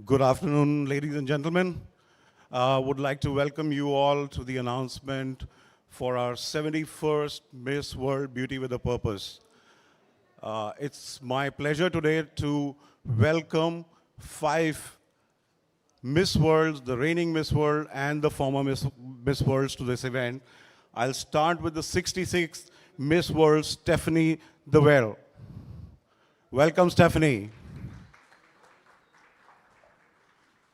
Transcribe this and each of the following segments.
Good afternoon, ladies and gentlemen. Would like to welcome you all to the announcement for our 71st Miss World Beauty with a Purpose. It's my pleasure today to welcome 5 Miss Worlds, the reigning Miss World and the former Miss Worlds to this event. I'll start with the 66th Miss World, Stephanie Dewell. Welcome, Stephanie.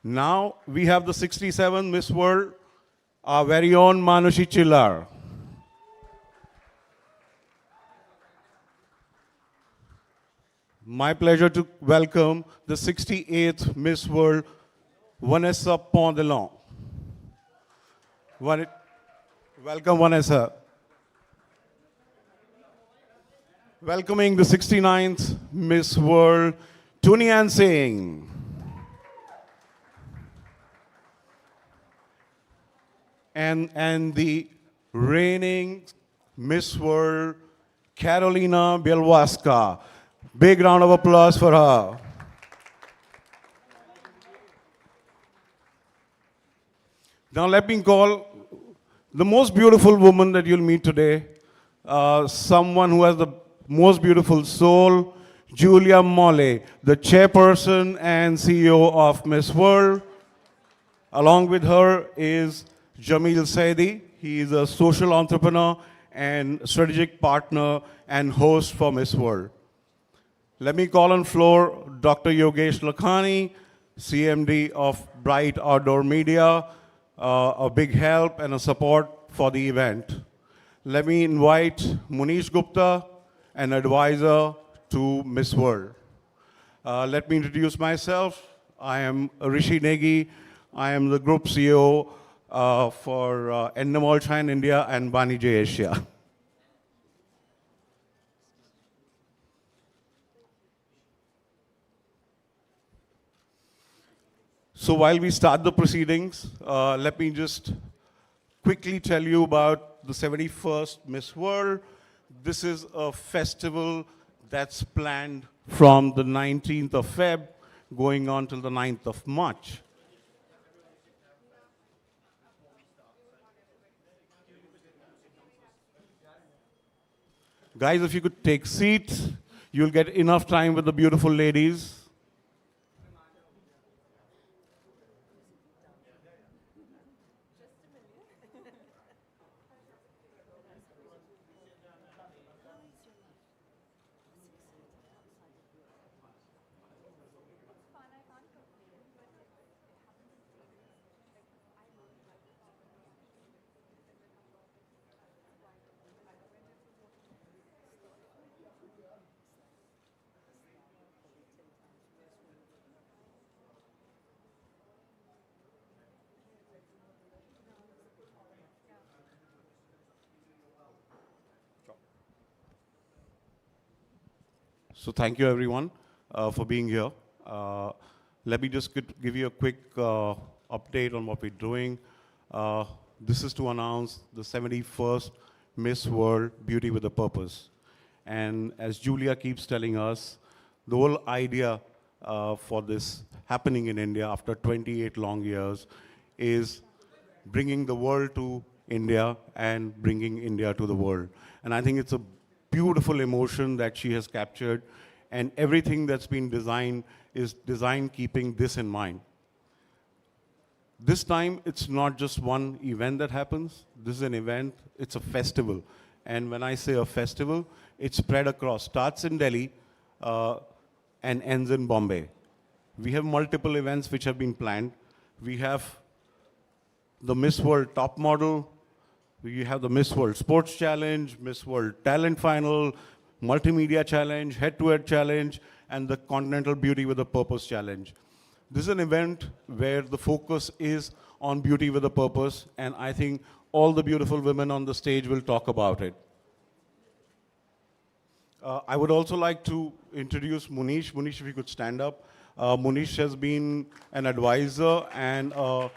Now we have the 67th Miss World, our very own Manushi Chillar. My pleasure to welcome the 68th Miss World, Vanessa Pondelon. Welcome, Vanessa. Welcoming the 69th Miss World, Tunian Singh. And the reigning Miss World, Carolina Bielwaska. Big round of applause for her. Now let me call the most beautiful woman that you'll meet today, someone who has the most beautiful soul, Julia Molle, the chairperson and CEO of Miss World. Along with her is Jamil Saidi. He is a social entrepreneur and strategic partner and host for Miss World. Let me call on floor Dr. Yogesh Lakhani, CMD of Bright Outdoor Media, a big help and a support for the event. Let me invite Munish Gupta, an advisor to Miss World. Let me introduce myself. I am Rishi Negi. I am the group CEO for Endemol Shine India and Bani J Asia. So while we start the proceedings, let me just quickly tell you about the 71st Miss World. This is a festival that's planned from the 19th of Feb going on till the 9th of March. Guys, if you could take seats, you'll get enough time with the beautiful ladies. So thank you, everyone, for being here. Let me just give you a quick update on what we're doing. This is to announce the 71st Miss World Beauty with a Purpose. And as Julia keeps telling us, the whole idea for this happening in India after 28 long years is bringing the world to India and bringing India to the world. And I think it's a beautiful emotion that she has captured, and everything that's been designed is designed keeping this in mind. This time, it's not just one event that happens. This is an event, it's a festival. And when I say a festival, it's spread across, starts in Delhi and ends in Bombay. We have multiple events which have been planned. We have the Miss World Top Model. We have the Miss World Sports Challenge, Miss World Talent Final, Multimedia Challenge, Head-to-Head Challenge, and the Continental Beauty with a Purpose Challenge. This is an event where the focus is on beauty with a purpose, and I think all the beautiful women on the stage will talk about it. I would also like to introduce Munish. Munish, if you could stand up. Munish has been an advisor and a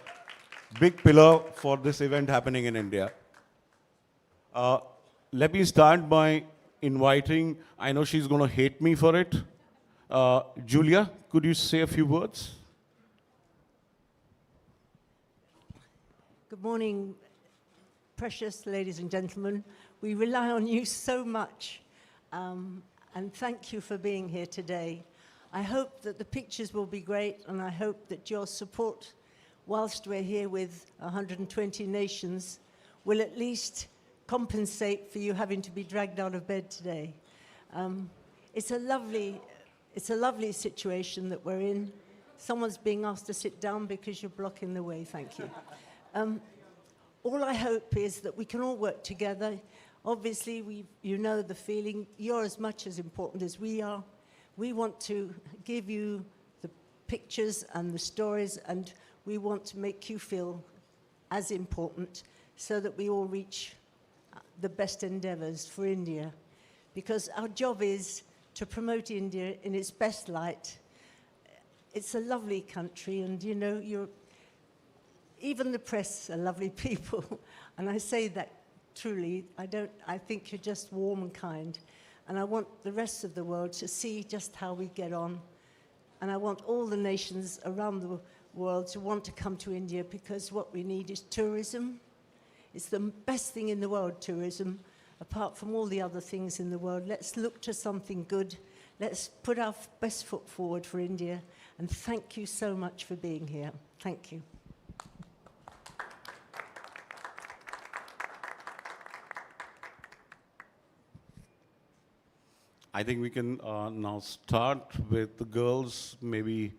big pillar for this event happening in India. Let me start by inviting, I know she's going to hate me for it. Julia, could you say a few words? Good morning, precious ladies and gentlemen. We rely on you so much, and thank you for being here today. I hope that the pictures will be great, and I hope that your support, whilst we're here with 120 nations, will at least compensate for you having to be dragged out of bed today. It's a lovely situation that we're in. Someone's being asked to sit down because you're blocking the way. Thank you. All I hope is that we can all work together. Obviously, you know the feeling. You're as much as important as we are. We want to give you the pictures and the stories, and we want to make you feel as important so that we all reach the best endeavors for India. Because our job is to promote India in its best light. It's a lovely country, and you know, even the press are lovely people, and I say that truly. I think you're just warm and kind, and I want the rest of the world to see just how we get on, and I want all the nations around the world to want to come to India, because what we need is tourism. It's the best thing in the world, tourism, apart from all the other things in the world. Let's look to something good. Let's put our best foot forward for India, and thank you so much for being here. Thank you. I think we can now start with the girls maybe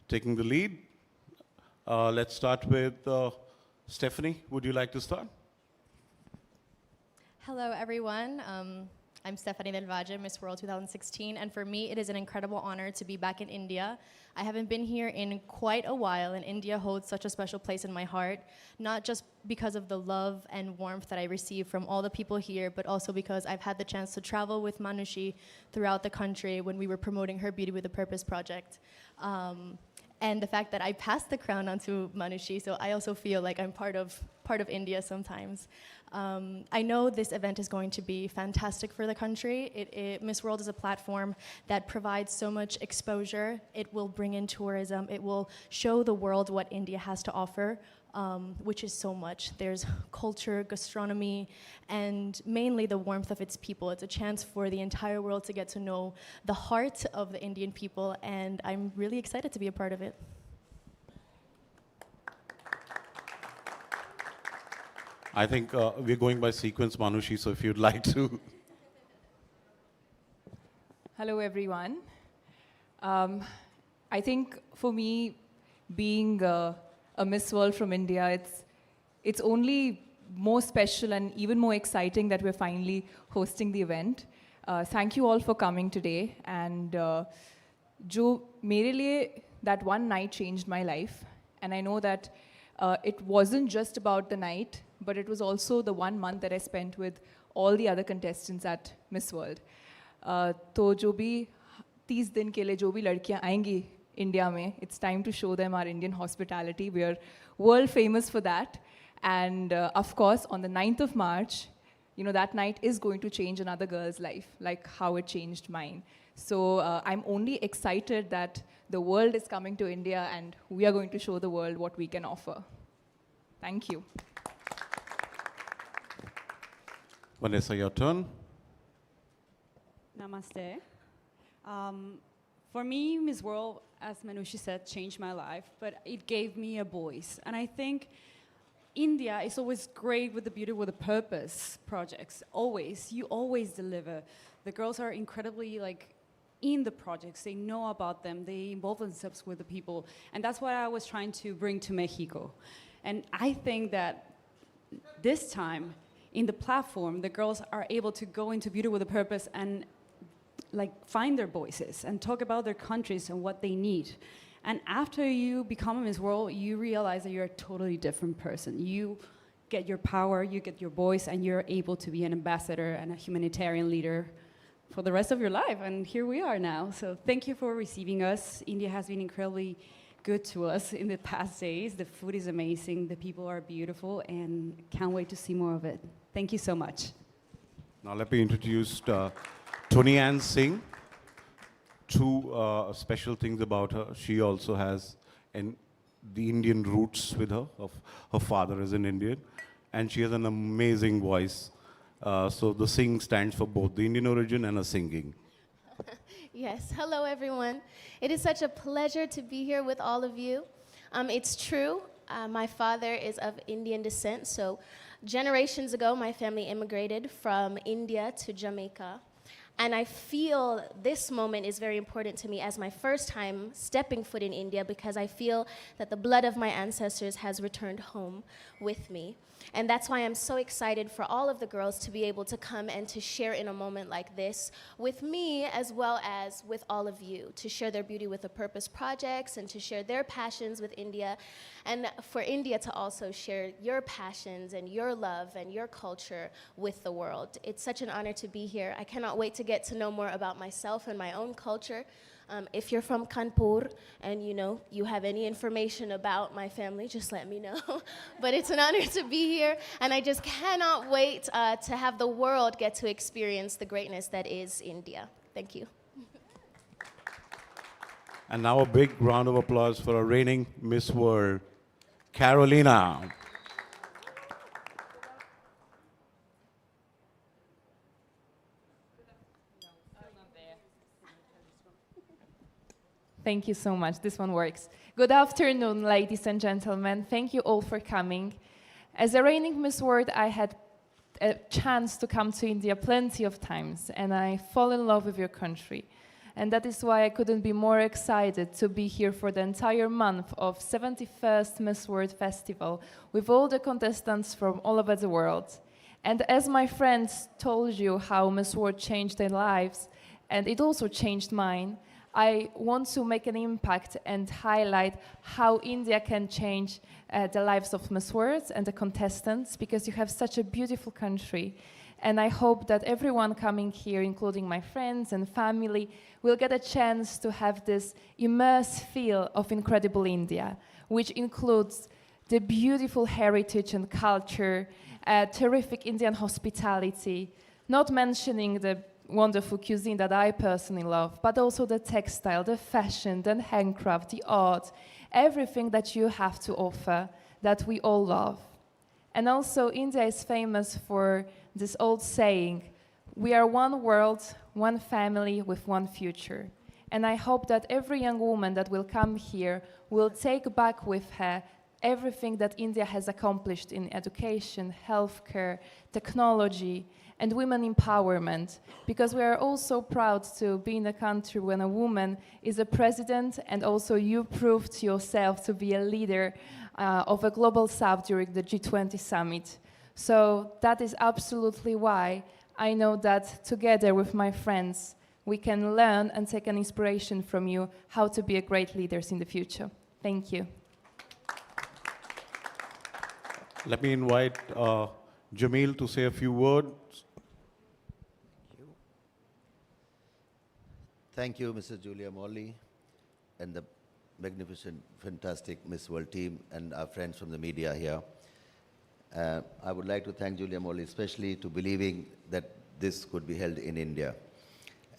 taking the lead. Let's start with Stephanie. Would you like to start? Hello, everyone. I'm Stephanie Del Valle, Miss World 2016, and for me, it is an incredible honor to be back in India. I haven't been here in quite a while, and India holds such a special place in my heart, not just because of the love and warmth that I receive from all the people here, but also because I've had the chance to travel with Manushi throughout the country when we were promoting her Beauty with a Purpose project. And the fact that I passed the crown on to Manushi, so I also feel like I'm part of India sometimes. I know this event is going to be fantastic for the country. Miss World is a platform that provides so much exposure. It will bring in tourism. It will show the world what India has to offer, which is so much. There's culture, gastronomy, and mainly the warmth of its people. It's a chance for the entire world to get to know the heart of the Indian people, and I'm really excited to be a part of it. I think we're going by sequence, Manushi, so if you'd like to. Hello, everyone. I think for me, being a Miss World from India, it's only more special and even more exciting that we're finally hosting the event. Thank you all for coming today. And जो मेरे लिए that one night changed my life. And I know that it wasn't just about the night, but it was also the 1 month that I spent with all the other contestants at Miss World. तो जो भी 30 दिन के लिए जो भी लड़कियां आएंगी India में, it's time to show them our Indian hospitality. We are world famous for that. And of course, on the 9th of March, you know, that night is going to change another girl's life, like how it changed mine. So I'm only excited that the world is coming to India and we are going to show the world what we can offer. Thank you. Vanessa, your turn. Namaste. For me, Miss World, as Manushi said, changed my life, but it gave me a voice. And I think India is always great with the Beauty with a Purpose projects. Always. You always deliver. The girls are incredibly in the projects. They know about them. They involve themselves with the people. And that's what I was trying to bring to Mexico. And I think that this time, in the platform, the girls are able to go into Beauty with a Purpose and find their voices and talk about their countries and what they need. And after you become a Miss World, you realize that you're a totally different person. You get your power, you get your voice, and you're able to be an ambassador and a humanitarian leader for the rest of your life. And here we are now. So thank you for receiving us. India has been incredibly good to us in the past days. The food is amazing, the people are beautiful, and can't wait to see more of it. Thank you so much. Now let me introduce Tony Ann Singh. Two special things about her. She also has an the Indian roots with her. Her father is an Indian, and she has an amazing voice. So the sing stands for both the Indian origin and her singing. Yes, hello everyone. It is such a pleasure to be here with all of you. It's true, my father is of Indian descent, so generations ago my family immigrated from India to Jamaica. And I feel this moment is very important to me as my first time stepping foot in India, because I feel that the blood of my ancestors has returned home with me. And that's why I'm so excited for all of the girls to be able to come and to share in a moment like this with me, as well as with all of you, to share their Beauty with a Purpose projects and to share their passions with India, and for India to also share your passions and your love and your culture with the world. It's such an honor to be here. I cannot wait to get to know more about myself and my own culture. If you're from Kanpur and you have any information about my family, just let me know. But it's an honor to be here, and I just cannot wait to have the world get to experience the greatness that is India. Thank you. And now a big round of applause for our reigning Miss World, Carolina. Thank you so much. This one works. Good afternoon, ladies and gentlemen. Thank you all for coming. As a reigning Miss World, I had a chance to come to India plenty of times, and I fall in love with your country. And that is why I couldn't be more excited to be here for the entire month of 71st Miss World Festival with all the contestants from all over the world. And as my friends told you how Miss World changed their lives, and it also changed mine, I want to make an impact and highlight how India can change the lives of Miss World and the contestants, because you have such a beautiful country. And I hope that everyone coming here, including my friends and family, will get a chance to have this immersed feel of incredible India, which includes the beautiful heritage and culture, terrific Indian hospitality, not mentioning the wonderful cuisine that I personally love, but also the textile, the fashion, the handcraft, the art, everything that you have to offer that we all love. And also India is famous for this old saying, we are one world, one family with one future. And I hope that every young woman that will come here will take back with her everything that India has accomplished in education, healthcare, technology, and women empowerment, because we are also proud to be in a country when a woman is a president, and also you proved yourself to be a leader of a global south during the G20 summit. So that is absolutely why I know that together with my friends, we can learn and take an inspiration from you how to be a great leaders in the future. Thank you. Let me invite Jamil to say a few words. Thank you, Mrs. Julia Morley, and the magnificent, fantastic Miss World team, and our friends from the media here. I would like to thank Julia Morley especially to believing that this could be held in India.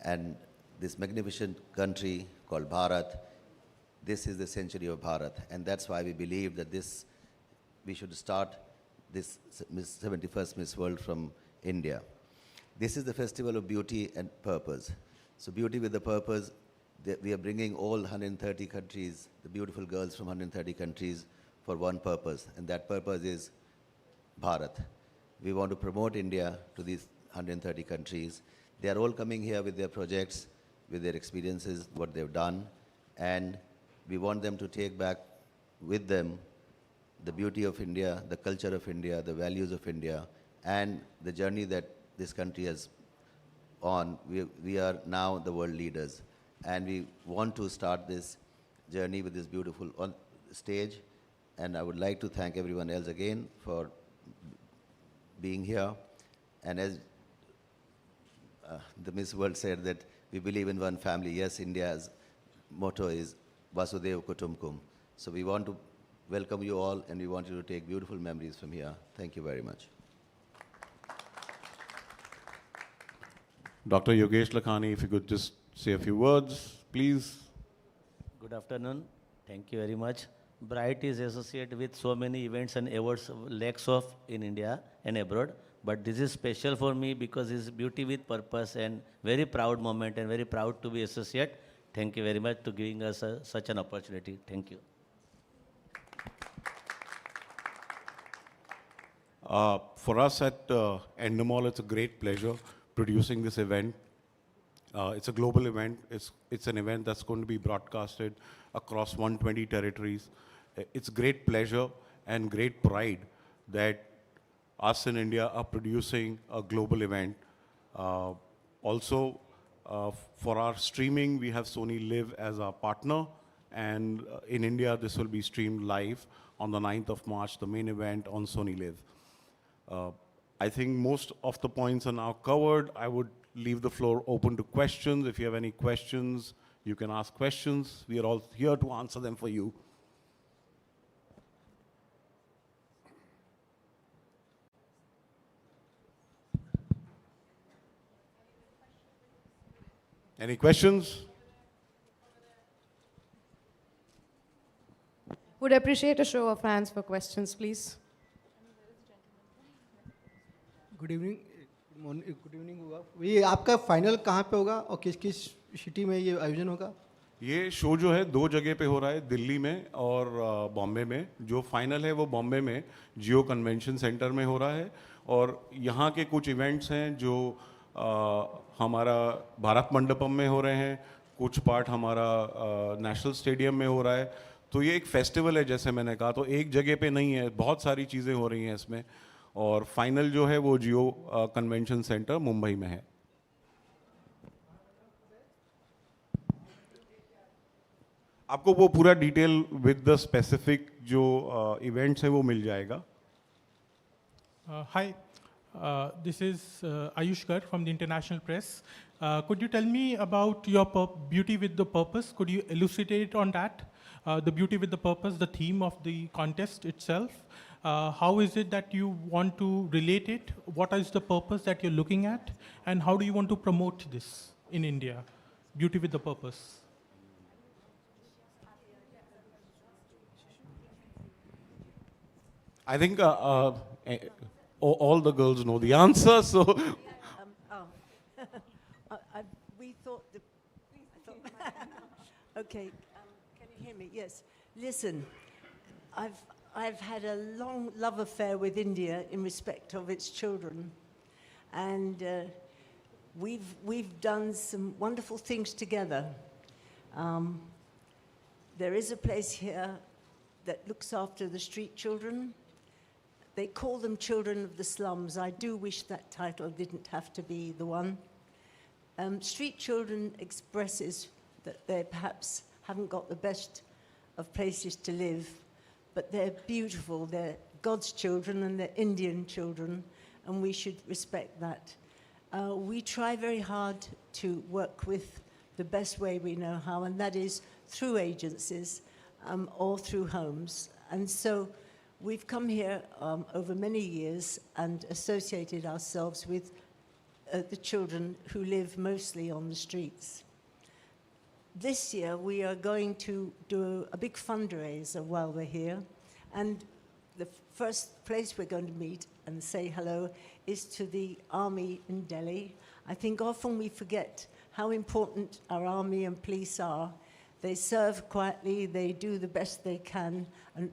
And this magnificent country called Bharat, this is the century of Bharat, and that's why we believe that we should start this 71st Miss World from India. This is the festival of beauty and purpose. So Beauty with a Purpose, we are bringing all 130 countries, the beautiful girls from 130 countries, for one purpose, and that purpose is Bharat. We want to promote India to these 130 countries. They are all coming here with their projects, with their experiences, what they've done, and we want them to take back with them the beauty of India, the culture of India, the values of India, and the journey that this country has on. We are now the world leaders, and we want to start this journey with this beautiful stage. And I would like to thank everyone else again for being here. And as the Miss World said, that we believe in one family. Yes, India's motto is Vasudhaiva Kutumbakam. So we want to welcome you all, and we want you to take beautiful memories from here. Thank you very much. Dr. Yogesh Lakhani, if you could just say a few words, please. Good afternoon. Thank you very much. Bright is associated with so many events and awards, lakhs of in India and abroad. But this is special for me because it's beauty with purpose and very proud moment and very proud to be associate. Thank you very much to giving us such an opportunity. Thank you. For us at Endemol, it's a great pleasure producing this event. It's a global event. It's an event that's going to be broadcasted across 120 territories. It's great pleasure and great pride that us in India are producing a global event. Also, for our streaming, we have Sony Live as our partner. And in India, this will be streamed live on the 9th of March, the main event on Sony Live. I think most of the points are now covered. I would leave the floor open to questions. If you have any questions, you can ask questions. We are all here to answer them for you. Any questions? Would appreciate a show of hands for questions, please. Good evening good evening होगा ये आपका final कहाँ पे होगा और किस किस city में ये आयोजन होगा? ये शो जो है 2 जगह पे हो रहा है, दिल्ली में और बॉम्बे में. जो फाइनल है वो बॉम्बे में जियो कन्वेंशन सेंटर में हो रहा है. और यहाँ के कुछ इवेंट्स हैं जो हमारा भारत मंडपम में हो रहे हैं, कुछ पार्ट हमारा नेशनल स्टेडियम में हो रहा है. तो ये एक फेस्टिवल है, जैसे मैंने कहा. तो एक जगह पे नहीं है, बहुत सारी चीज़ें हो रही हैं इसमें. और फाइनल जो है वो जियो कन्वेंशन सेंटर मुंबई में है. आपको वो पूरा डिटेल विद द स्पेसिफिक जो इवेंट्स हैं वो मिल जाएगा. Hi, this is Ayush Garg from the International Press. Could you tell me about your beauty with the purpose? Could you elucidate on that? The beauty with the purpose, the theme of the contest itself. How is it that you want to relate it? What is the purpose that you're looking at? And how do you want to promote this in India? Beauty with the purpose. I think all the girls know the answer, so We thought the. Okay, can you hear me? Yes. Listen, I've had a long love affair with India in respect of its children, and we've done some wonderful things together. There is a place here that looks after the street children. They call them children of the slums. I do wish that title didn't have to be the one. Street children expresses that they perhaps haven't got the best of places to live, but they're beautiful. They're God's children and they're Indian children, and we should respect that. We try very hard to work with the best way we know how, and that is through agencies or through homes. And so we've come here over many years and associated ourselves with the children who live mostly on the streets. This year we are going to do a big fundraiser while we're here, and the first place we're going to meet and say hello is to the army in Delhi. I think often we forget how important our army and police are. They serve quietly, they do the best they can, and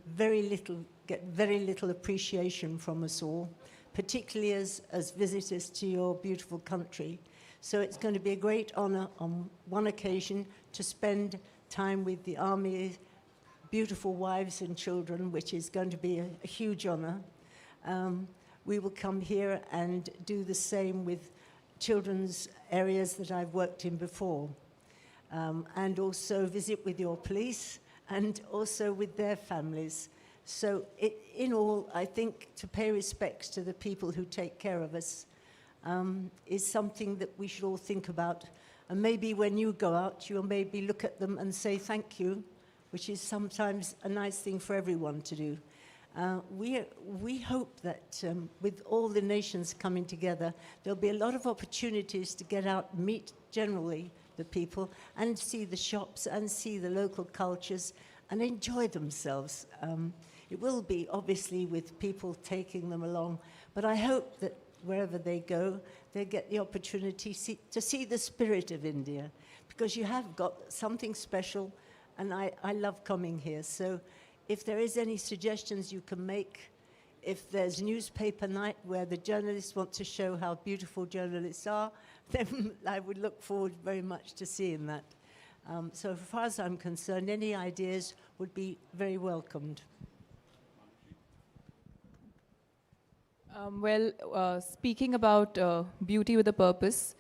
get very little appreciation from us all, particularly as visitors to your beautiful country. So it's going to be a great honor on one occasion to spend time with the Army's beautiful wives and children, which is going to be a huge honor. We will come here and do the same with children's areas that I've worked in before, and also visit with your police and also with their families. So in all, I think to pay respects to the people who take care of us is something that we should all think about. And maybe when you go out, you'll maybe look at them and say thank you, which is sometimes a nice thing for everyone to do. We hope that with all the nations coming together, there'll be a lot of opportunities to get out and meet generally the people and see the shops and see the local cultures and enjoy themselves. It will be obviously with people taking them along, but I hope that wherever they go, they get the opportunity to see the spirit of India, because you have got something special, and I love coming here. So if there is any suggestions you can make, if there's newspaper night where the journalists want to show how beautiful journalists are, then I would look forward very much to seeing that. So as far as I'm concerned, any ideas would be very welcomed. Speaking about beauty with a purpose,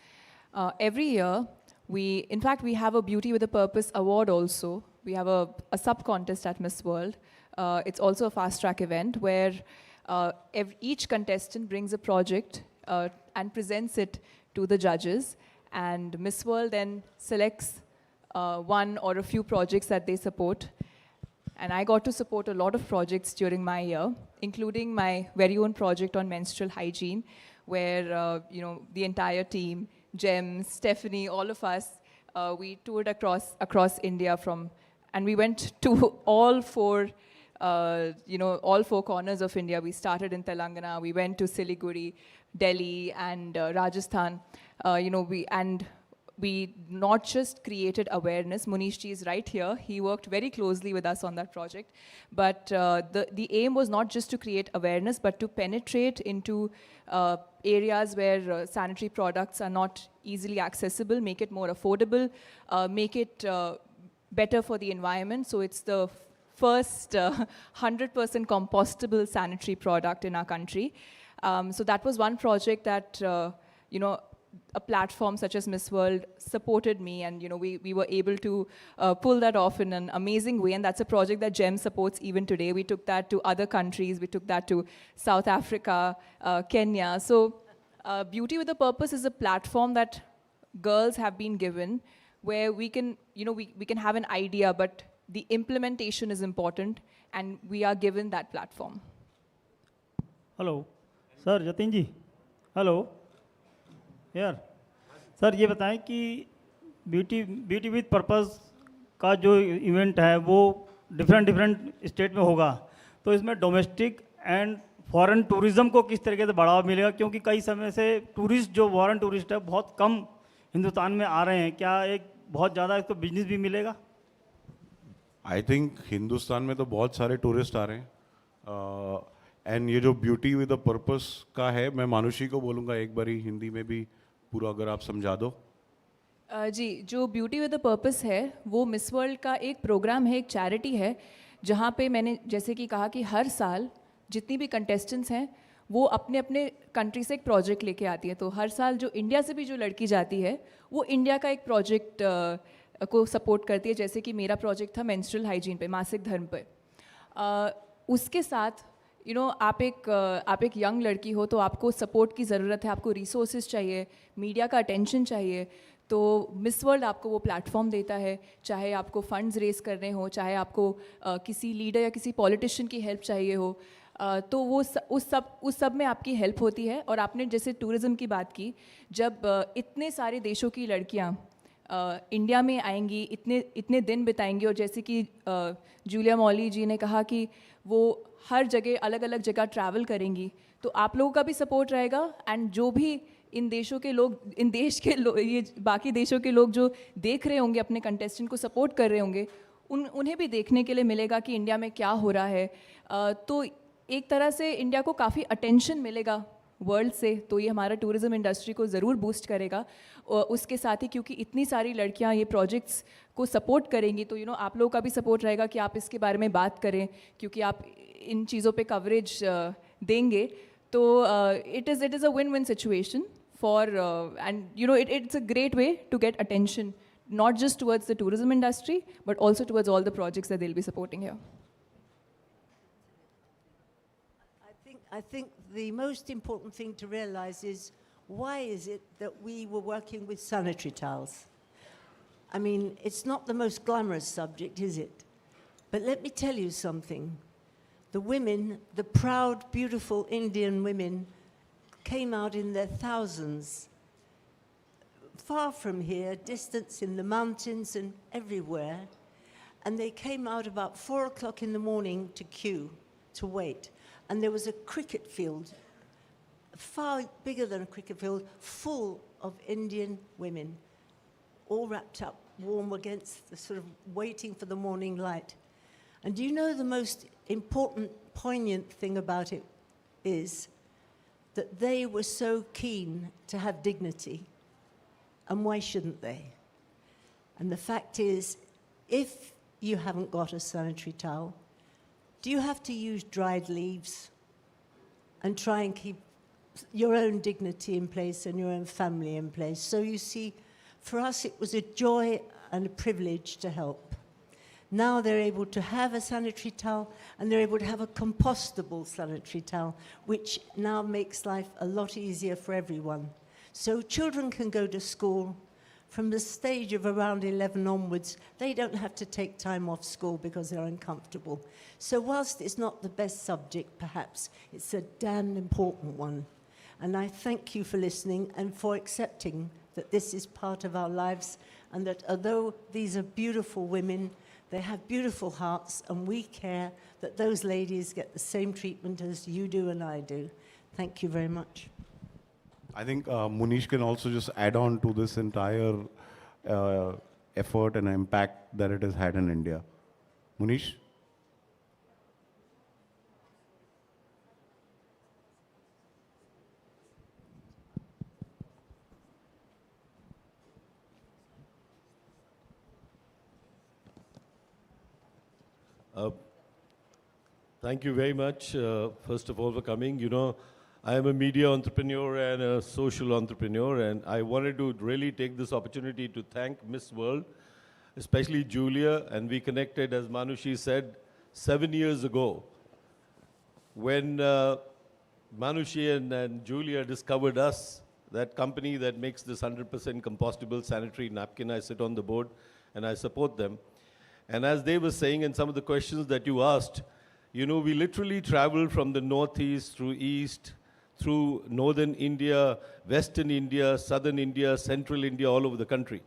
every year in fact, we have a Beauty with a Purpose award also. We have a sub-contest at Miss World. It's also a fast-track event where each contestant brings a project and presents it to the judges, and Miss World then selects one or a few projects that they support. And I got to support a lot of projects during my year, including my very own project on menstrual hygiene, where the entire team, Jem, Stephanie, all of us, we toured across India and we went to all four corners of India. We started in Telangana, we went to Siliguri, Delhi, and Rajasthan. We not just created awareness. Munishji is right here. He worked very closely with us on that project. But the aim was not just to create awareness, but to penetrate into areas where sanitary products are not easily accessible, make it more affordable, make it better for the environment. So it's the first 100% compostable sanitary product in our country. So that was one project that, a platform such as Miss World supported me, and we were able to pull that off in an amazing way, and that's a project that GEM supports even today. We took that to other countries. We took that to South Africa, Kenya. So Beauty with a Purpose is a platform that girls have been given where we can, we can have an idea, but the implementation is important, and we are given that platform. Hello. Sir, Jatin ji. Hello. यार sir ये बताएं कि beauty with purpose का जो event है वो different state में होगा, तो इसमें डोमेस्टिक एंड फॉरेन टूरिज़्म को किस तरीके से बढ़ावा मिलेगा, क्योंकि कई समय से टूरिस्ट जो फॉरेन टूरिस्ट है बहुत कम हिंदुस्तान में आ रहे हैं, क्या एक बहुत ज़्यादा इसको बिजनेस भी मिलेगा? आई थिंक हिंदुस्तान में तो बहुत सारे टूरिस्ट आ रहे हैं, एंड ये जो ब्यूटी विद अ पर्पस का है, मैं मानुषी को बोलूँगा एक बारी हिंदी में भी पूरा अगर आप समझा दो। जी, जो ब्यूटी विद अ पर्पस है वो मिस वर्ल्ड का एक प्रोग्राम है, एक चैरिटी है, जहाँ पे मैंने जैसे कि कहा कि हर साल जितनी भी कंटेस्टेंट्स हैं वो अपने अपने कंट्री से एक प्रोजेक्ट लेके आती है। तो हर साल जो इंडिया से भी जो लड़की जाती है वो इंडिया का एक प्रोजेक्ट को सपोर्ट करती है। जैसे कि मेरा प्रोजेक्ट था मेंस्ट्रुअल हाइजीन पे, मासिक धर्म पे। उसके साथ आप एक यंग लड़की हो तो आपको सपोर्ट की ज़रूरत है, आपको रिसोर्सेज चाहिए, मीडिया का अटेंशन चाहिए। तो मिस वर्ल्ड आपको वो प्लेटफॉर्म देता है, चाहे आपको फंड्स रेस करने हो, चाहे आपको किसी लीडर या किसी पॉलिटिशियन की हेल्प चाहिए हो, तो वो उस सब में आपकी हेल्प होती है। और आपने जैसे टूरिज़्म की बात की, जब इतने सारे देशों की लड़कियाँ इंडिया में आएंगी, इतने दिन बिताएंगी, और जैसे कि जूलिया मॉली जी ने कहा कि वो हर जगह अलग अलग जगह ट्रैवल करेंगी, तो आप लोगों का भी सपोर्ट रहेगा, एंड जो भी इन देश के लोग ये बाकी देशों के लोग जो देख रहे होंगे, अपने कंटेस्टेंट को सपोर्ट कर रहे होंगे, उन्हें भी देखने के लिए मिलेगा कि इंडिया में क्या हो रहा है। तो एक तरह से इंडिया को काफ़ी अटेंशन मिलेगा वर्ल्ड से, तो ये हमारा टूरिज़्म इंडस्ट्री को ज़रूर बूस्ट करेगा। उसके साथ ही क्योंकि इतनी सारी लड़कियां ये प्रोजेक्ट्स को सपोर्ट करेंगी, तो आप लोगों का भी सपोर्ट रहेगा कि आप इसके बारे में बात करें, क्योंकि आप इन चीज़ों पे कवरेज देंगे। तो it is a win win situation for and it's a great way to get attention, not just towards the tourism industry, but also towards all the projects that they'll be supporting here. I think the most important thing to realize is, why is it that we were working with sanitary towels? I mean, it's not the most glamorous subject, is it? But let me tell you something. The women, the proud, beautiful Indian women, came out in their thousands, far from here, distance in the mountains and everywhere, And they came out about 4 o'clock in the morning to queue, to wait. And there was a cricket field, far bigger than a cricket field, full of Indian women, all wrapped up, warm against the sort of waiting for the morning light. And do you know the most important, poignant thing about it is that they were so keen to have dignity. And why shouldn't they? And the fact is, if you haven't got a sanitary towel, do you have to use dried leaves and try and keep your own dignity in place and your own family in place? So you see, for us it was a joy and a privilege to help. Now they're able to have a sanitary towel, and they're able to have a compostable sanitary towel, which now makes life a lot easier for everyone. So children can go to school. From the stage of around 11 onwards, they don't have to take time off school because they're uncomfortable. So whilst it's not the best subject, perhaps, it's a damn important one. And I thank you for listening and for accepting that this is part of our lives, and that although these are beautiful women, they have beautiful hearts, and we care that those ladies get the same treatment as you do and I do. Thank you very much. I think Munish can also just add on to this entire effort and impact that it has had in India. Munish? Thank you very much, first of all, for coming. You know, I am a media entrepreneur and a social entrepreneur, and I wanted to really take this opportunity to thank Miss World, especially Julia, and we connected, as Manushi said, 7 years ago, when Manushi and Julia discovered us, that company that makes this 100% compostable sanitary napkin. I sit on the board and I support them. And as they were saying in some of the questions that you asked, you know, we literally traveled from the northeast through east, through northern India, western India, southern India, central India, all over the country.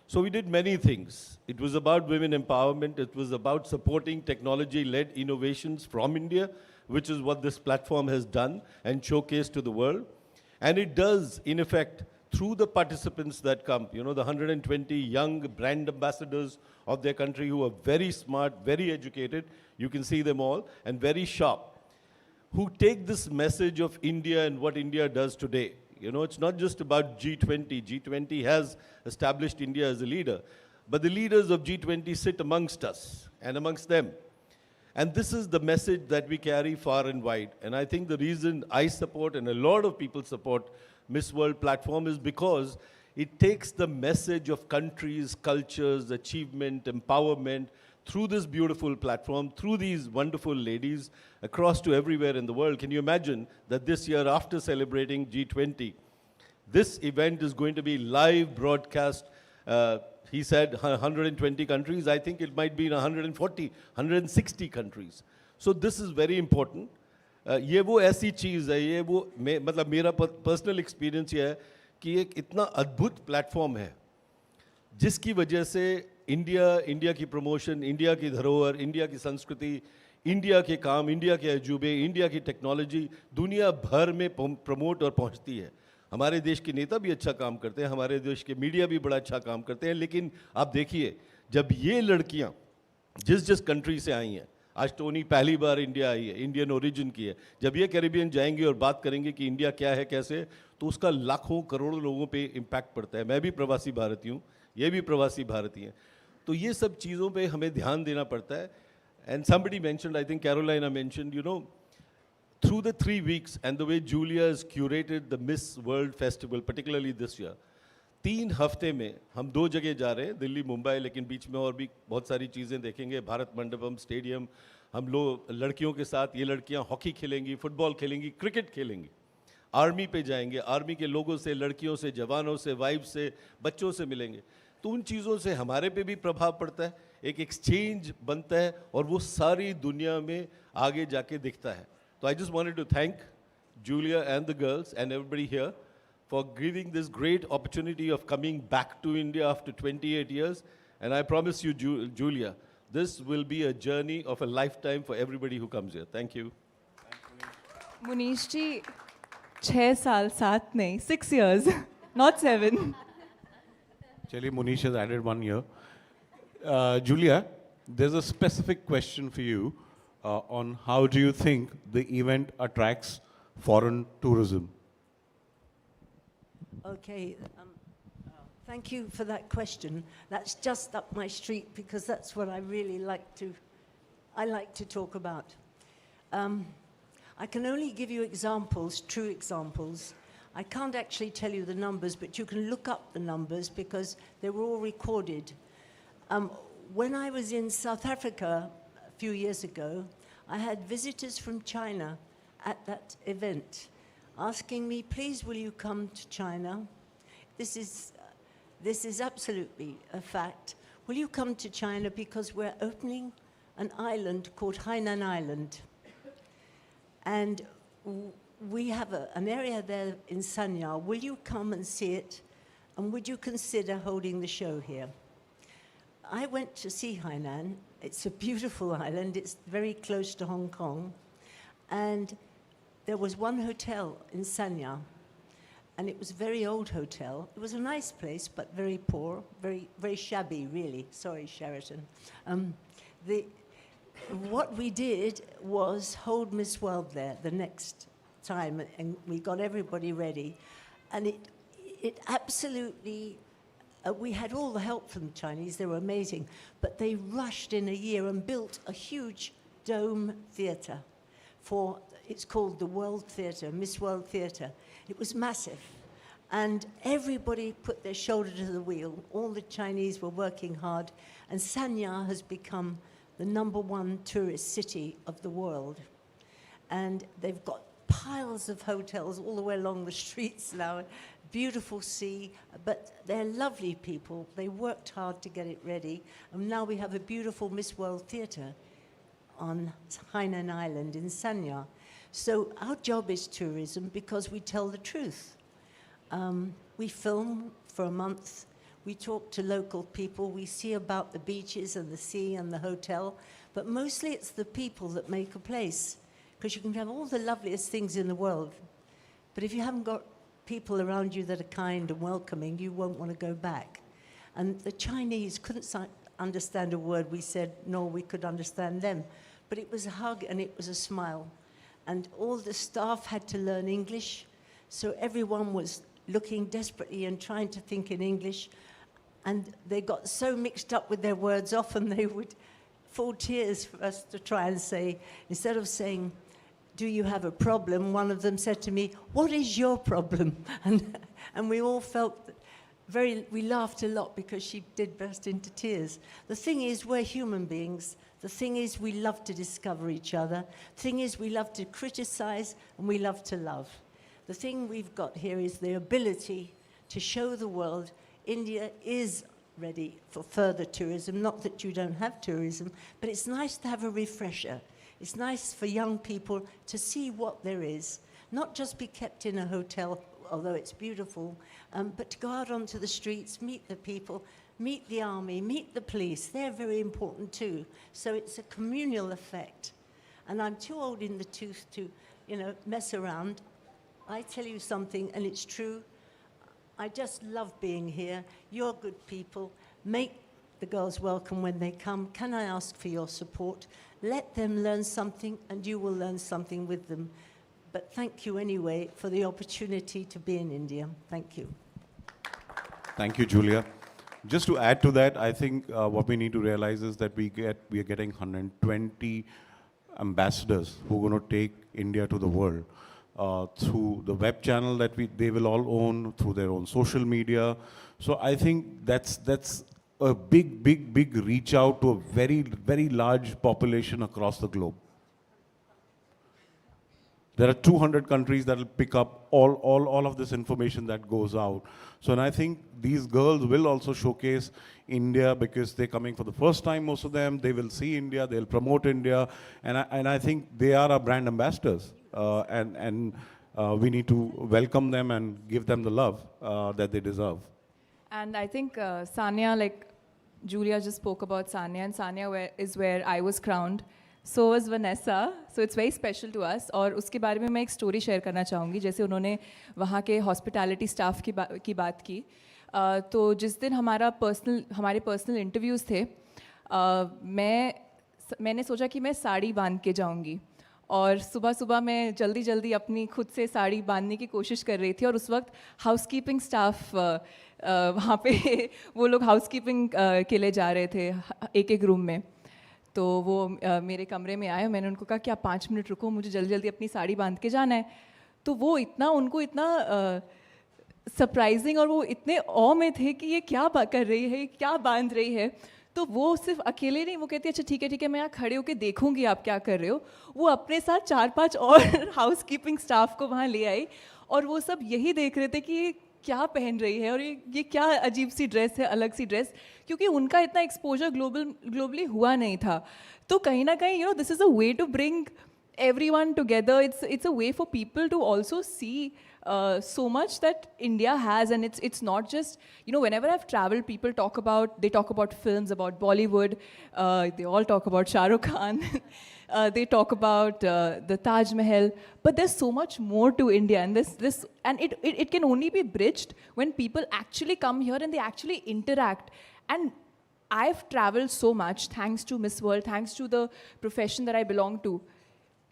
So we did many things. It was about women empowerment. It was about supporting technology-led innovations from India, which is what this platform has done and showcased to the world. And it does, in effect, through the participants that come, you know, the 120 young brand ambassadors of their country who are very smart, very educated, you can see them all, and very sharp, who take this message of India and what India does today. You know, it's not just about G20. G20 has established India as a leader, but the leaders of G20 sit amongst us and amongst them. And this is the message that we carry far and wide. And I think the reason I support, and a lot of people support, Miss World platform is because it takes the message of countries, cultures, achievement, empowerment through this beautiful platform, through these wonderful ladies across to everywhere in the world. Can you imagine that this year, after celebrating G20, this event is going to be live broadcast? He said 120 countries. I think it might be in 140, 160 countries. So this is very important. ये वो ऐसी चीज़ है, ये वो मतलब मेरा personal experience ये है कि एक इतना अद्भुत प्लेटफॉर्म है जिसकी वजह से इंडिया की प्रमोशन, इंडिया की धरोहर, इंडिया की संस्कृति, इंडिया के काम, इंडिया के अजूबे, इंडिया की टेक्नोलॉजी दुनिया भर में प्रमोट और पहुंचती है. हमारे देश के नेता भी अच्छा काम करते हैं, हमारे देश के मीडिया भी बड़ा अच्छा काम करते हैं, लेकिन आप देखिए जब ये लड़कियां जिस कंट्री से आई हैं, आज टोनी पहली बार इंडिया आई है, इंडियन ओरिजिन की है, जब ये कैरिबियन जाएंगे और बात करेंगे कि इंडिया क्या है कैसे, तो उसका लाखों करोड़ों लोगों पे इम्पैक्ट पड़ता है. मैं भी प्रवासी भारतीय हूँ, ये भी प्रवासी भारतीय हैं, तो ये सब चीज़ों पे हमें ध्यान देना पड़ता है. And somebody mentioned, I think Carolina mentioned, you know, through the 3 weeks and the way Julia has curated the Miss World Festival, particularly this year, 3 हफ्ते में हम 2 जगह जा रहे हैं, दिल्ली, मुंबई, लेकिन बीच में और भी बहुत सारी चीज़ें देखेंगे. भारत मंडपम स्टेडियम, हम लोग लड़कियों के साथ, ये लड़कियां हॉकी खेलेंगी, फुटबॉल खेलेंगी, क्रिकेट खेलेंगी. आर्मी पे जाएंगे, आर्मी के लोगों से, लड़कियों से, जवानों से, वाइफ से, बच्चों से मिलेंगे. तो उन चीज़ों से हमारे पे भी प्रभाव पड़ता है, एक एक्सचेंज बनता है और वो सारी दुनिया में आगे जाके दिखता है. तो I just wanted to thank Julia and the girls and everybody here for giving this great opportunity of coming back to India after 28 years. And I promise you, Julia, This will be a journey of a lifetime for everybody who comes here. Thank you. Munish ji, 6 saal, 7 nahi, 6 years, not 7. Chali, Munish has added 1 year. Julia, there's a specific question for you on how do you think the event attracts foreign tourism? Okay, thank you for that question. That's just up my street because that's what I really like to talk about. I can only give you examples, true examples. I can't actually tell you the numbers, but you can look up the numbers because they were all recorded. When I was in South Africa a few years ago, I had visitors from China at that event asking me, please will you come to China? This is absolutely a fact. Will you come to China because we're opening an island called Hainan Island. And we have an area there in Sanya. Will you come and see it? And would you consider holding the show here? I went to see Hainan. It's a beautiful island. It's very close to Hong Kong. And there was one hotel in Sanya, and it was a very old hotel. It was a nice place, but very poor, very, very shabby, really. Sorry, Sheraton. What we did was hold Miss World there the next time, and we got everybody ready. And it absolutely, we had all the help from the Chinese. They were amazing. But they rushed in a year and built a huge dome theatre for, it's called the World Theatre, Miss World Theatre. It was massive. And everybody put their shoulder to the wheel. All the Chinese were working hard. And Sanya has become the #1 tourist city of the world. And they've got piles of hotels all the way along the streets now. Beautiful sea, but they're lovely people. They worked hard to get it ready. And now we have a beautiful Miss World Theatre on Hainan Island in Sanya. So our job is tourism because we tell the truth. We film for a month. We talk to local people. We see about the beaches and the sea and the hotel. But mostly it's the people that make a place. Because you can have all the loveliest things in the world. But if you haven't got people around you that are kind and welcoming, you won't want to go back. And the Chinese couldn't understand a word we said, nor we could understand them. But it was a hug and it was a smile. And all the staff had to learn English. So everyone was looking desperately and trying to think in English. And they got so mixed up with their words, often they would fall tears for us to try and say, instead of saying, do you have a problem? One of them said to me, what is your problem? And we all felt we laughed a lot because she did burst into tears. The thing is, we're human beings. The thing is, we love to discover each other. The thing is, we love to criticize and we love to love. The thing we've got here is the ability to show the world India is ready for further tourism. Not that you don't have tourism, but it's nice to have a refresher. It's nice for young people to see what there is, not just be kept in a hotel, although it's beautiful, but to go out onto the streets, meet the people, meet the army, meet the police. They're very important too. So it's a communal effect. And I'm too old in the tooth to, mess around. I tell you something, and it's true. I just love being here. You're good people. Make the girls welcome when they come. Can I ask for your support? Let them learn something, and you will learn something with them. But thank you anyway for the opportunity to be in India. Thank you. Thank you, Julia. Just to add to that, I think what we need to realize is that we are getting 120 ambassadors who are going to take India to the world through the web channel that they will all own, through their own social media. So I think that's a big reach out to a very, very large population across the globe. There are 200 countries that will pick up all of this information that goes out. So, and I think these girls will also showcase India because they're coming for the first time, most of them. They will see India, they'll promote India, and I think they are our brand ambassadors. We need to welcome them and give them the love that they deserve. And I think, Sanya, Julia just spoke about Sanya, and Sanya is where I was crowned. So was Vanessa. So it's very special to us. और उसके बारे में मैं एक story share करना चाहूँगी. जैसे उन्होंने वहाँ के हॉस्पिटैलिटी स्टाफ की बात की. तो जिस दिन हमारे पर्सनल इंटरव्यूज़ थे, मैंने सोचा कि मैं साड़ी बांध के जाऊँगी. और सुबह सुबह मैं जल्दी अपनी खुद से साड़ी बांधने की कोशिश कर रही थी. और उस वक्त हाउसकीपिंग स्टाफ वहाँ पे वो लोग हाउसकीपिंग के लिए जा रहे थे एक रूम में. तो वो मेरे कमरे में आए. मैंने उनको कहा कि आप 5 मिनट रुको, मुझे जल्दी अपनी साड़ी बांध के जाना है. तो वो उनको इतना सरप्राइजिंग और वो इतने ऑ में थे कि ये क्या कर रही है, क्या बांध रही है. तो वो सिर्फ अकेले नहीं, वो कहती है अच्छा ठीक है मैं यहाँ खड़े होकर देखूंगी आप क्या कर रहे हो. वो अपने साथ 4-5 और हाउसकीपिंग स्टाफ को वहाँ ले आई और वो सब यही देख रहे थे कि ये क्या पहन रही है और ये क्या अजीब सी ड्रेस है, अलग सी ड्रेस, क्योंकि उनका इतना एक्सपोजर ग्लोबली हुआ नहीं था. तो कहीं ना कहीं this is a way to bring everyone together. It's a way for people to also see so much that India has, and it's not just, whenever I've traveled, people talk about films, about Bollywood, they all talk about Shah Rukh Khan, they talk about the Taj Mahal, but there's so much more to India, and and it can only be bridged when people actually come here and they actually interact. And I've traveled so much thanks to Miss World, thanks to the profession that I belong to.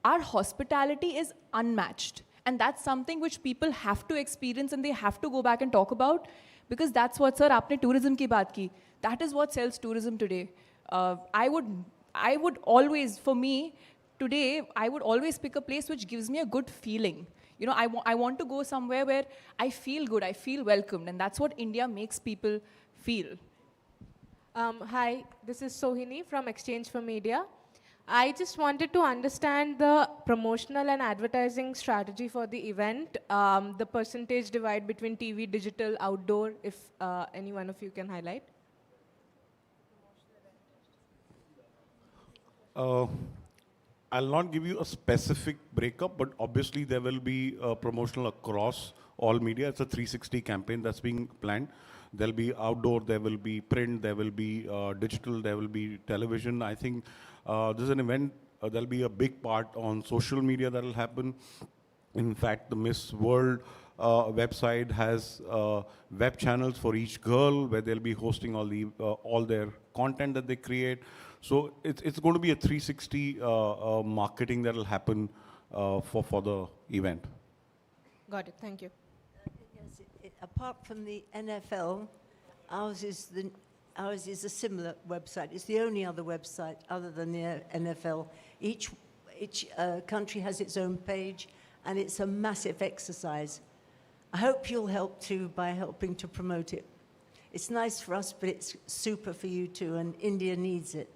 Our hospitality is unmatched, and that's something which people have to experience and they have to go back and talk about, because that's what, sir, aapne tourism ki baat ki. That is what sells tourism today. I would always, for me, today, I would always pick a place which gives me a good feeling. I want to go somewhere where I feel good, I feel welcomed, and that's what India makes people feel. Hi, this is Sohini from Exchange for Media. I just wanted to understand the promotional and advertising strategy for the event, the percentage divide between TV, digital, outdoor, if any one of you can highlight. I'll not give you a specific breakup, but obviously there will be promotional across all media. It's a 360 campaign that's being planned. There'll be outdoor, there will be print, there will be digital, there will be television. I think this is an event, there'll be a big part on social media that will happen. In fact, the Miss World website has web channels for each girl where they'll be hosting all their content that they create. So it's going to be a 360 marketing that will happen for the event. Got it. Thank you. Yes, apart from the NFL, ours is a similar website. It's the only other website other than the NFL. Each country has its own page, and it's a massive exercise. I hope you'll help too by helping to promote it. It's nice for us, but it's super for you too, and India needs it.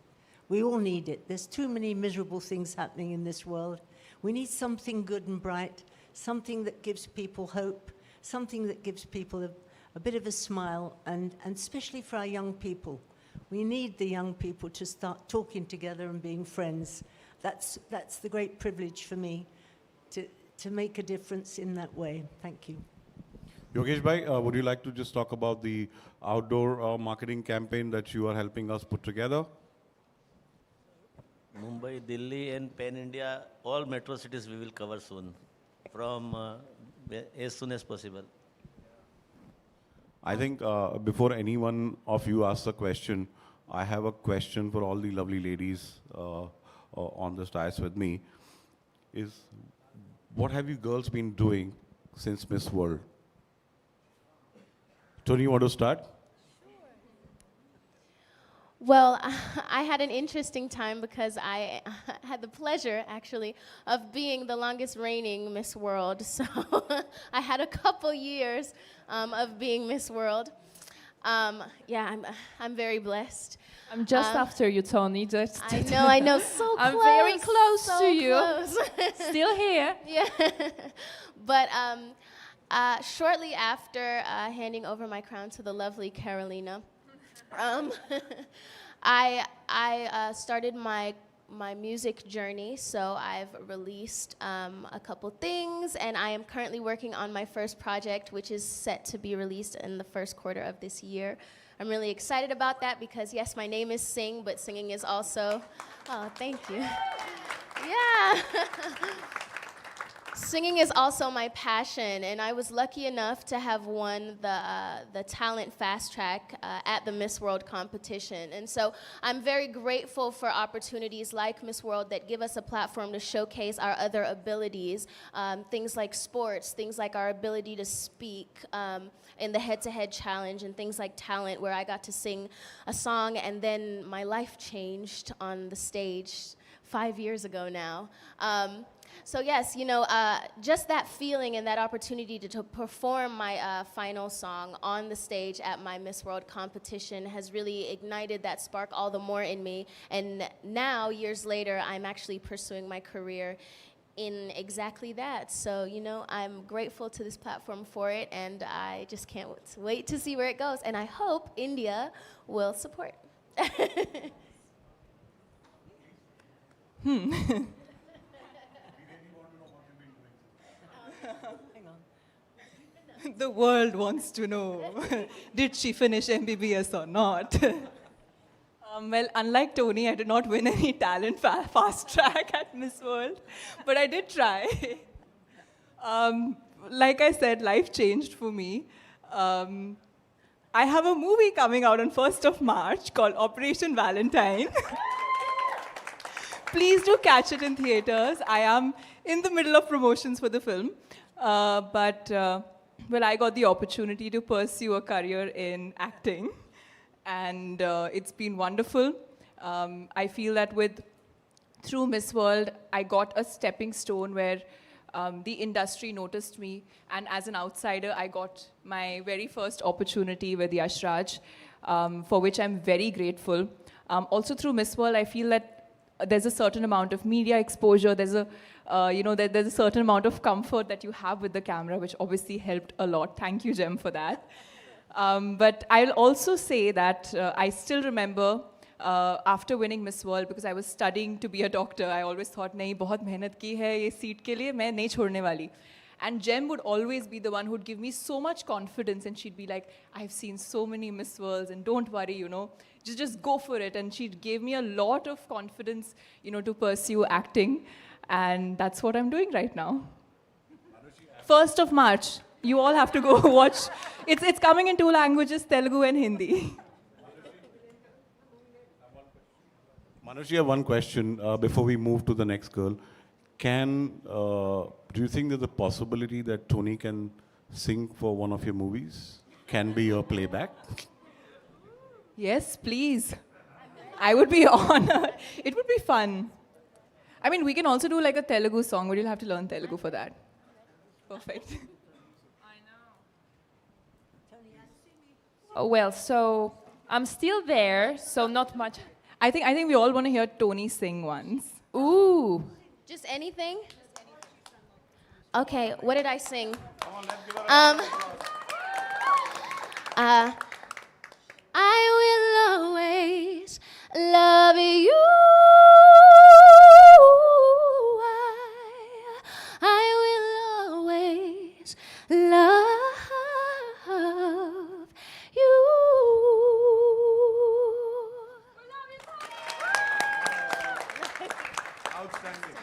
We all need it. There's too many miserable things happening in this world. We need something good and bright, something that gives people hope, something that gives people a bit of a smile, and especially for our young people. We need the young people to start talking together and being friends. That's the great privilege for me, to make a difference in that way. Thank you. Yogesh Bhai, would you like to just talk about the outdoor marketing campaign that you are helping us put together? Mumbai, Delhi, and Pan India, all metro cities we will cover soon, from as soon as possible. I think before anyone of you asks a question, I have a question for all the lovely ladies on this dais with me. What have you girls been doing since Miss World? Tony, you want to start? Well, I had an interesting time because I had the pleasure, actually, of being the longest reigning Miss World. So I had a couple years of being Miss World. Yeah, I'm very blessed. I'm just after you, Tony. I know, so close. I'm very close so to you. Close. Still here. Yeah. But shortly after handing over my crown to the lovely Carolina, I started my my music journey. So I've released a couple things, and I am currently working on my first project, which is set to be released in the first quarter of this year. I'm really excited about that because, yes, my name is Sing, but singing is also, oh, thank you. Yeah. Singing is also my passion, and I was lucky enough to have won the talent fast track at the Miss World competition. And so I'm very grateful for opportunities like Miss World that give us a platform to showcase our other abilities, things like sports, things like our ability to speak in the head-to-head challenge, and things like talent, where I got to sing a song and then my life changed on the stage 5 years ago now. So yes, you know, just that feeling and that opportunity to perform my final song on the stage at my Miss World competition has really ignited that spark all the more in me. And now, years later, I'm actually pursuing my career in exactly that. So, you know, I'm grateful to this platform for it, and I just can't wait to see where it goes. And I hope India will support. The world wants to know, did she finish MBBS or not? Well, unlike Tony, I did not win any talent fast track at Miss World, but I did try. Like I said, life changed for me. I have a movie coming out on 1st of March called Operation Valentine. Please do catch it in theaters. I am in the middle of promotions for the film, well, I got the opportunity to pursue a career in acting, and it's been wonderful. I feel that through Miss World, I got a stepping stone where the industry noticed me, and as an outsider, I got my very first opportunity with Yash Raj, for which I'm very grateful. Also through Miss World, I feel that there's a certain amount of media exposure, there's a there's a certain amount of comfort that you have with the camera, which obviously helped a lot. Thank you, Jem, for that. But I'll also say that I still remember after winning Miss World, because I was studying to be a doctor, I always thought, nahi, bahut mehnat ki hai ye seat ke liye, main nahi chhodne wali. And Jem would always be the one who'd give me so much confidence, and she'd be like, I've seen so many Miss Worlds, and don't worry, you know, just go for it. And she gave me a lot of confidence, you know, to pursue acting. And that's what I'm doing right now. 1st of March, you all have to go watch. It's coming in 2 languages, Telugu and Hindi. Manushi, I have one question before we move to the next girl. Do you think there's a possibility that Tony can sing for one of your movies? Can be your playback? Yes, please. I would be honored. It would be fun. I mean, we can also do like a Telugu song, but you'll have to learn Telugu for that. Perfect. Oh, well, so I'm still there, so not much. I think we all want to hear Tony sing once. Ooh. Just anything? Okay, what did I sing? I will always love you. I will always love you. Outstanding.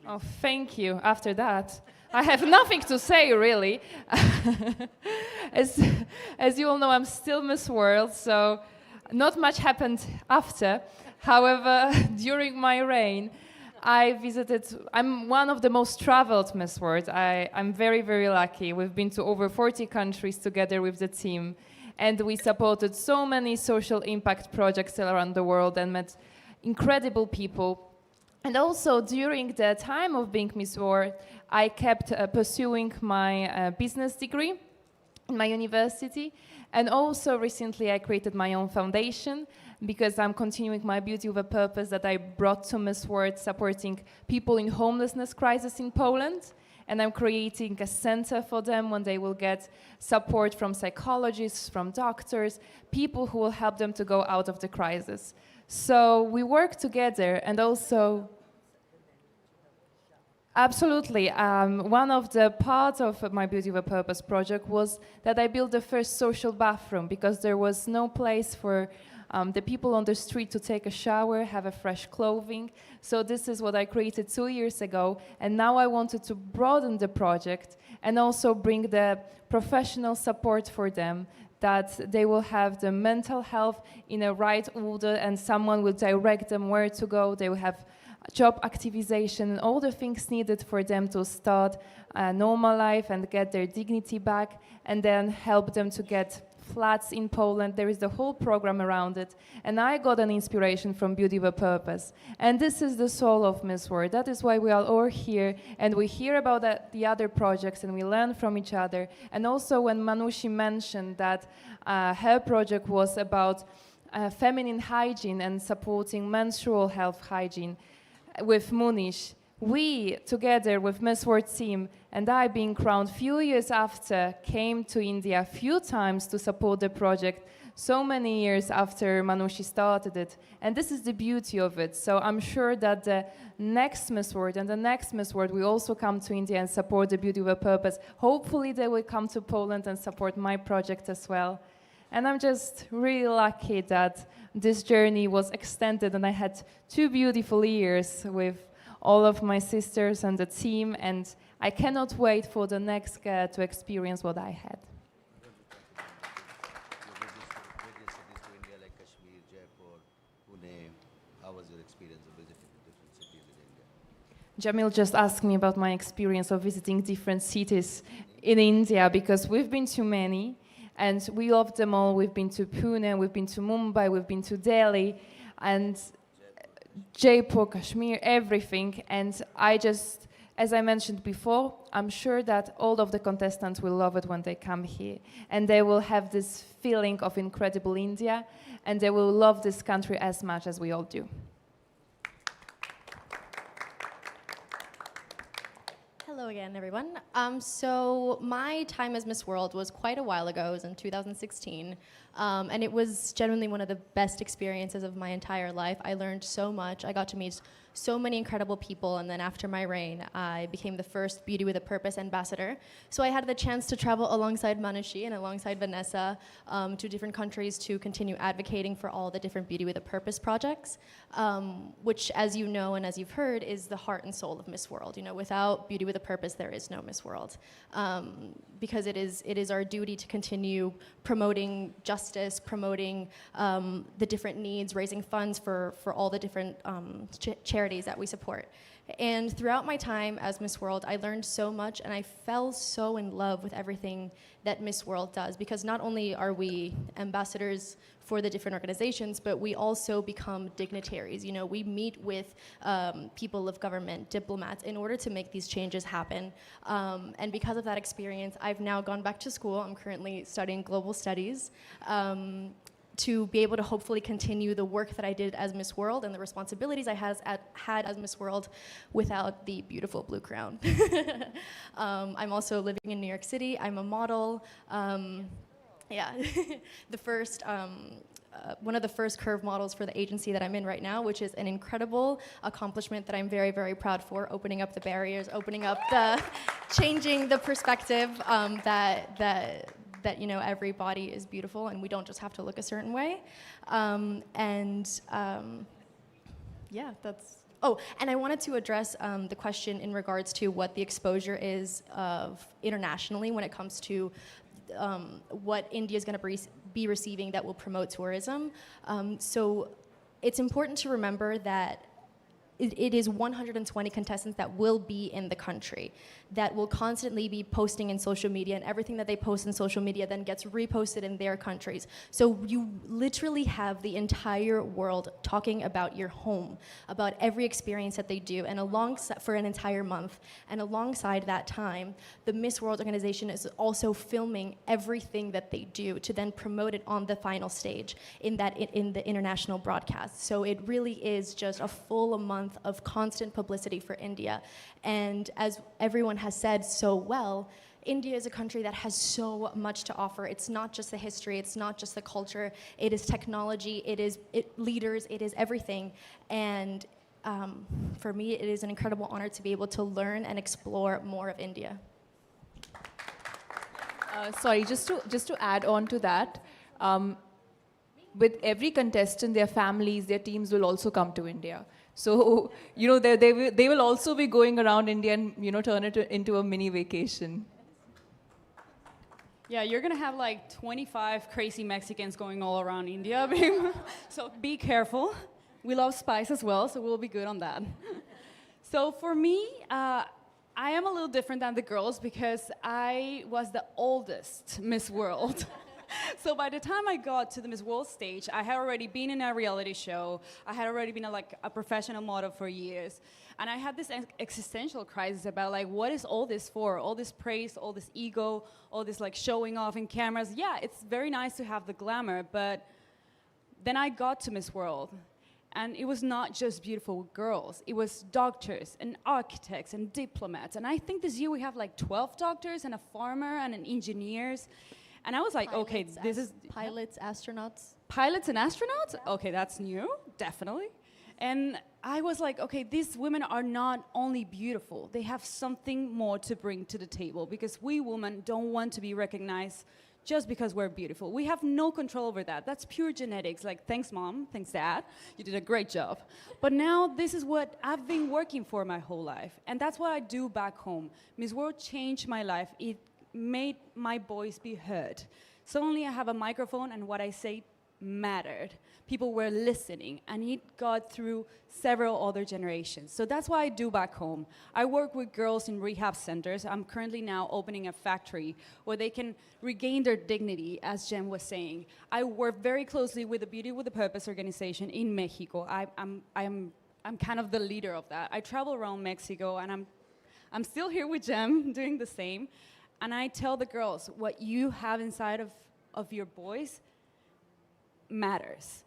Oh, thank you. After that, I have nothing to say, really. As you all know, I'm still Miss World, so not much happened after. However, during my reign, I'm one of the most traveled Miss World. I'm very, very lucky. We've been to over 40 countries together with the team, and we supported so many social impact projects all around the world and met incredible people. And also, during the time of being Miss World, I kept pursuing my business degree in my university. And also, recently, I created my own foundation because I'm continuing my Beauty with a Purpose that I brought to Miss World, supporting people in homelessness crisis in Poland. And I'm creating a center for them when they will get support from psychologists, from doctors, people who will help them to go out of the crisis. So we work together, and also absolutely. One of the parts of my Beauty with a Purpose project was that I built the first social bathroom because there was no place for the people on the street to take a shower, have a fresh clothing. So this is what I created 2 years ago, and now I wanted to broaden the project and also bring the professional support for them, that they will have the mental health in a right order and someone will direct them where to go. They will have job activization and all the things needed for them to start a normal life and get their dignity back, and then help them to get flats in Poland. There is the whole program around it. And I got an inspiration from Beauty with Purpose. And this is the soul of Miss World. That is why we are all here, and we hear about the other projects and we learn from each other. And also when Manushi mentioned that her project was about feminine hygiene and supporting menstrual health hygiene with Munish, we, together with Miss World team and I, being crowned few years after, came to India a few times to support the project, so many years after Manushi started it. And this is the beauty of it. So I'm sure that the next Miss World and the next Miss World will also come to India and support the Beauty with a Purpose. Hopefully they will come to Poland and support my project as well. And I'm just really lucky that this journey was extended and I had 2 beautiful years with all of my sisters and the team, and I cannot wait for the next girl to experience what I had. Various cities to India like Kashmir, Jaipur, Pune. How was your experience of visiting different cities in India? Jamil just asked me about my experience of visiting different cities in India, because we've been to many, and we love them all. We've been to Pune, we've been to Mumbai, we've been to Delhi, and Jaipur, Kashmir, everything. And I just, as I mentioned before, I'm sure that all of the contestants will love it when they come here. And they will have this feeling of incredible India, and they will love this country as much as we all do. Hello again, everyone. So my time as Miss World was quite a while ago. It was in 2016. And it was genuinely one of the best experiences of my entire life. I learned so much. I got to meet so many incredible people, and then after my reign, I became the first Beauty with a Purpose ambassador. So I had the chance to travel alongside Manushi and alongside Vanessa to different countries to continue advocating for all the different Beauty with a Purpose projects, which, as you know and as you've heard, is the heart and soul of Miss World. You know, without Beauty with a Purpose, there is no Miss World, because it is our duty to continue promoting justice, promoting the different needs, raising funds for all the different charities that we support. And throughout my time as Miss World, I learned so much, and I fell so in love with everything that Miss World does, because not only are we ambassadors for the different organizations, but we also become dignitaries. You know, we meet with people of government, diplomats, in order to make these changes happen. And because of that experience, I've now gone back to school. I'm currently studying global studies, to be able to hopefully continue the work that I did as Miss World and the responsibilities I had as Miss World without the beautiful blue crown. I'm also living in New York City. I'm a model. Yeah, the first, one of the first curve models for the agency that I'm in right now, which is an incredible accomplishment that I'm very, very proud for, opening up the barriers, opening up the, changing the perspective that you know, every body is beautiful and we don't just have to look a certain way. Yeah, that's, oh, and I wanted to address the question in regards to what the exposure is of internationally when it comes to what India is going to be receiving that will promote tourism. So it's important to remember that it is 120 contestants that will be in the country, that will constantly be posting in social media, and everything that they post in social media then gets reposted in their countries. So you literally have the entire world talking about your home, about every experience that they do, and alongside, for an entire month. And alongside that time, the Miss World organization is also filming everything that they do to then promote it on the final stage in the international broadcast. So it really is just a full month of constant publicity for India. And as everyone has said so well, India is a country that has so much to offer. It's not just the history, it's not just the culture, it is technology, it is leaders, it is everything. And for me, it is an incredible honor to be able to learn and explore more of India. Sorry, just to add on to that, with every contestant, their families, their teams will also come to India. So, you know, they will also be going around India and, you know, turn it into a mini vacation. Yeah, you're gonna have like 25 crazy Mexicans going all around India. So be careful. We love spice as well, so we'll be good on that. So for me, I am a little different than the girls because I was the oldest Miss World. So by the time I got to the Miss World stage, I had already been in a reality show. I had already been a professional model for years. And I had this existential crisis about like, what is all this for? All this praise, all this ego, all this like showing off in cameras. Yeah, it's very nice to have the glamour, but then I got to Miss World. And it was not just beautiful girls. It was doctors and architects and diplomats. And I think this year we have like 12 doctors and a farmer and an engineers. And I was like, okay, this is... Pilots, astronauts. Pilots and astronauts? Okay, that's new, definitely. And I was like, okay, these women are not only beautiful, they have something more to bring to the table because we women don't want to be recognized just because we're beautiful. We have no control over that. That's pure genetics. Like, thanks, Mom, thanks, Dad. You did a great job. But now this is what I've been working for my whole life. And that's what I do back home. Miss World changed my life. It made my voice be heard. Suddenly I have a microphone and what I say mattered. People were listening and it got through several other generations. So that's what I do back home. I work with girls in rehab centers. I'm currently now opening a factory where they can regain their dignity, as Jem was saying. I work very closely with the Beauty with a Purpose organization in Mexico. I'm kind of the leader of that. I travel around Mexico and I'm still here with Jem doing the same. And I tell the girls, what you have inside of your boys matters.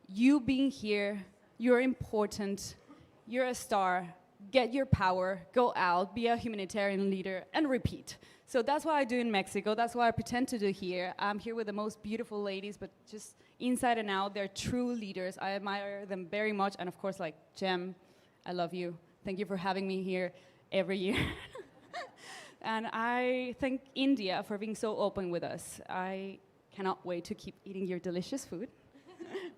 You being here, you're important, you're a star, get your power, go out, be a humanitarian leader, and repeat. So that's what I do in Mexico, that's what I pretend to do here. I'm here with the most beautiful ladies, but just inside and out, they're true leaders. I admire them very much, and of course, like, Jem, I love you. Thank you for having me here every year. And I thank India for being so open with us. I cannot wait to keep eating your delicious food,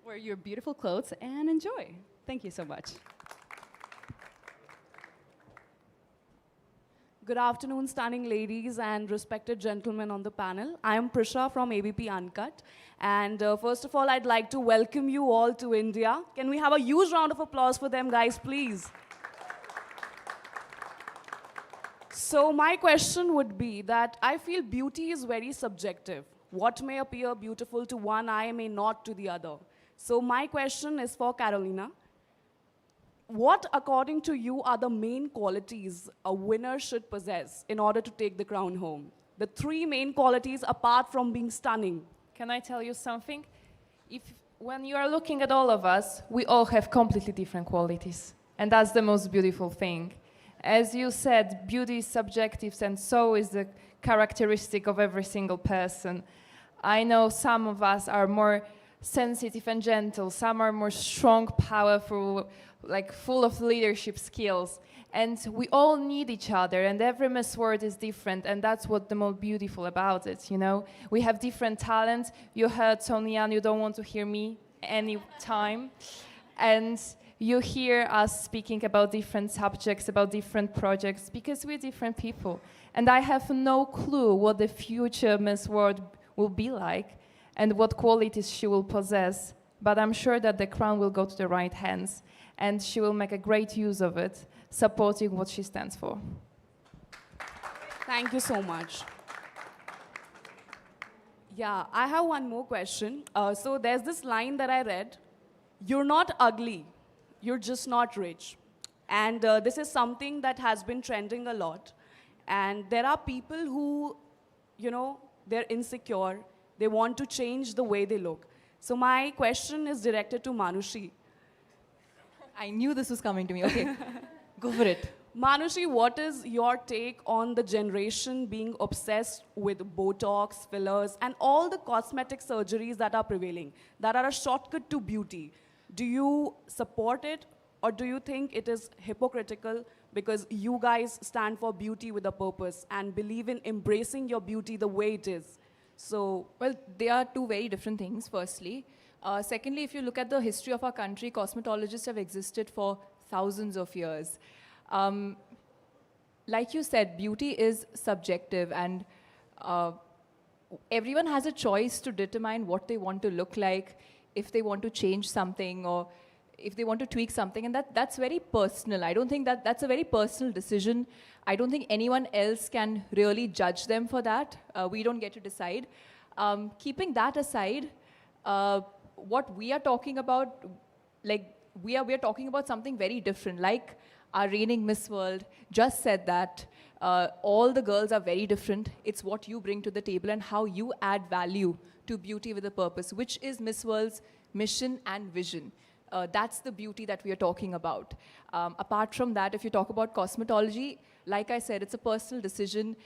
wear your beautiful clothes, and enjoy. Thank you so much. Good afternoon, stunning ladies and respected gentlemen on the panel. I am Prisha from ABP Uncut. And first of all, I'd like to welcome you all to India. Can we have a huge round of applause for them, guys, please? So my question would be that I feel beauty is very subjective. What may appear beautiful to one eye may not to the other. So my question is for Carolina. What, according to you, are the main qualities a winner should possess in order to take the crown home? The three main qualities apart from being stunning. Can I tell you something? When you are looking at all of us, we all have completely different qualities. And that's the most beautiful thing. As you said, beauty is subjective, and so is the characteristic of every single person. I know some of us are more sensitive and gentle, some are more strong, powerful, like full of leadership skills. And we all need each other, and every Miss World is different, and that's what's the most beautiful about it, you know? We have different talents. You heard Sonia, and you don't want to hear me any time. And you hear us speaking about different subjects, about different projects, because we're different people. And I have no clue what the future Miss World will be like and what qualities she will possess, but I'm sure that the crown will go to the right hands and she will make a great use of it, supporting what she stands for. Thank you so much. Yeah, I have one more question. So there's this line that I read, you're not ugly, you're just not rich. And this is something that has been trending a lot. And there are people who, you know, they're insecure, they want to change the way they look. So my question is directed to Manushi. I knew this was coming to me, okay. Go for it. Manushi, what is your take on the generation being obsessed with Botox, fillers, and all the cosmetic surgeries that are prevailing, that are a shortcut to beauty? Do you support it, or do you think it is hypocritical because you guys stand for beauty with a purpose and believe in embracing your beauty the way it is? So, Well, they are two very different things, firstly. Secondly, if you look at the history of our country, cosmetologists have existed for thousands of years. Like you said, beauty is subjective, and everyone has a choice to determine what they want to look like, if they want to change something, or if they want to tweak something, and that's very personal. I don't think that's a very personal decision. I don't think anyone else can really judge them for that. We don't get to decide. Keeping that aside, what we are talking about, like we are talking about something very different. Like our reigning Miss World just said that all the girls are very different. It's what you bring to the table and how you add value to beauty with a purpose, which is Miss World's mission and vision. That's the beauty that we are talking about. Apart from that, if you talk about cosmetology, like I said, it's a personal decision.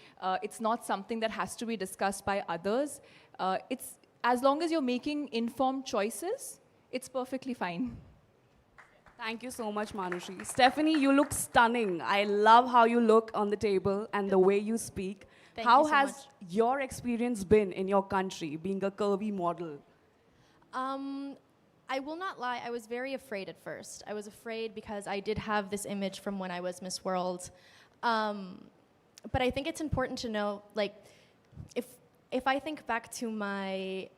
It's not something that has to be discussed by others. It's as long as you're making informed choices, it's perfectly fine. thank you so much, Manushi. Stephanie, you look stunning. I love how you look on the table and the way you speak. Thank How you so has much. your experience been in your country, being a curvy model? I will not lie, I was very afraid at first. I was afraid because I did have this image from when I was Miss World. But I think it's important to know, like, if I think back to my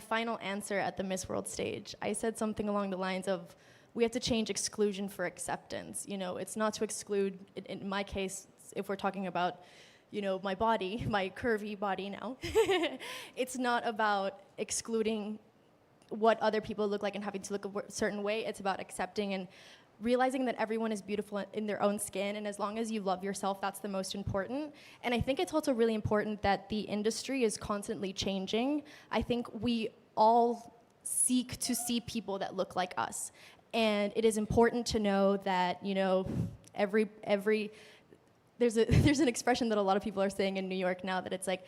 final answer at the Miss World stage, I said something along the lines of, we have to change exclusion for acceptance. You know, it's not to exclude, in my case, if we're talking about, you know, my body, my curvy body now, it's not about excluding what other people look like and having to look a certain way. It's about accepting and realizing that everyone is beautiful in their own skin, and as long as you love yourself, that's the most important. And I think it's also really important that the industry is constantly changing. I think we all seek to see people that look like us. And it is important to know that, you know, there's an expression that a lot of people are saying in New York now, that it's like,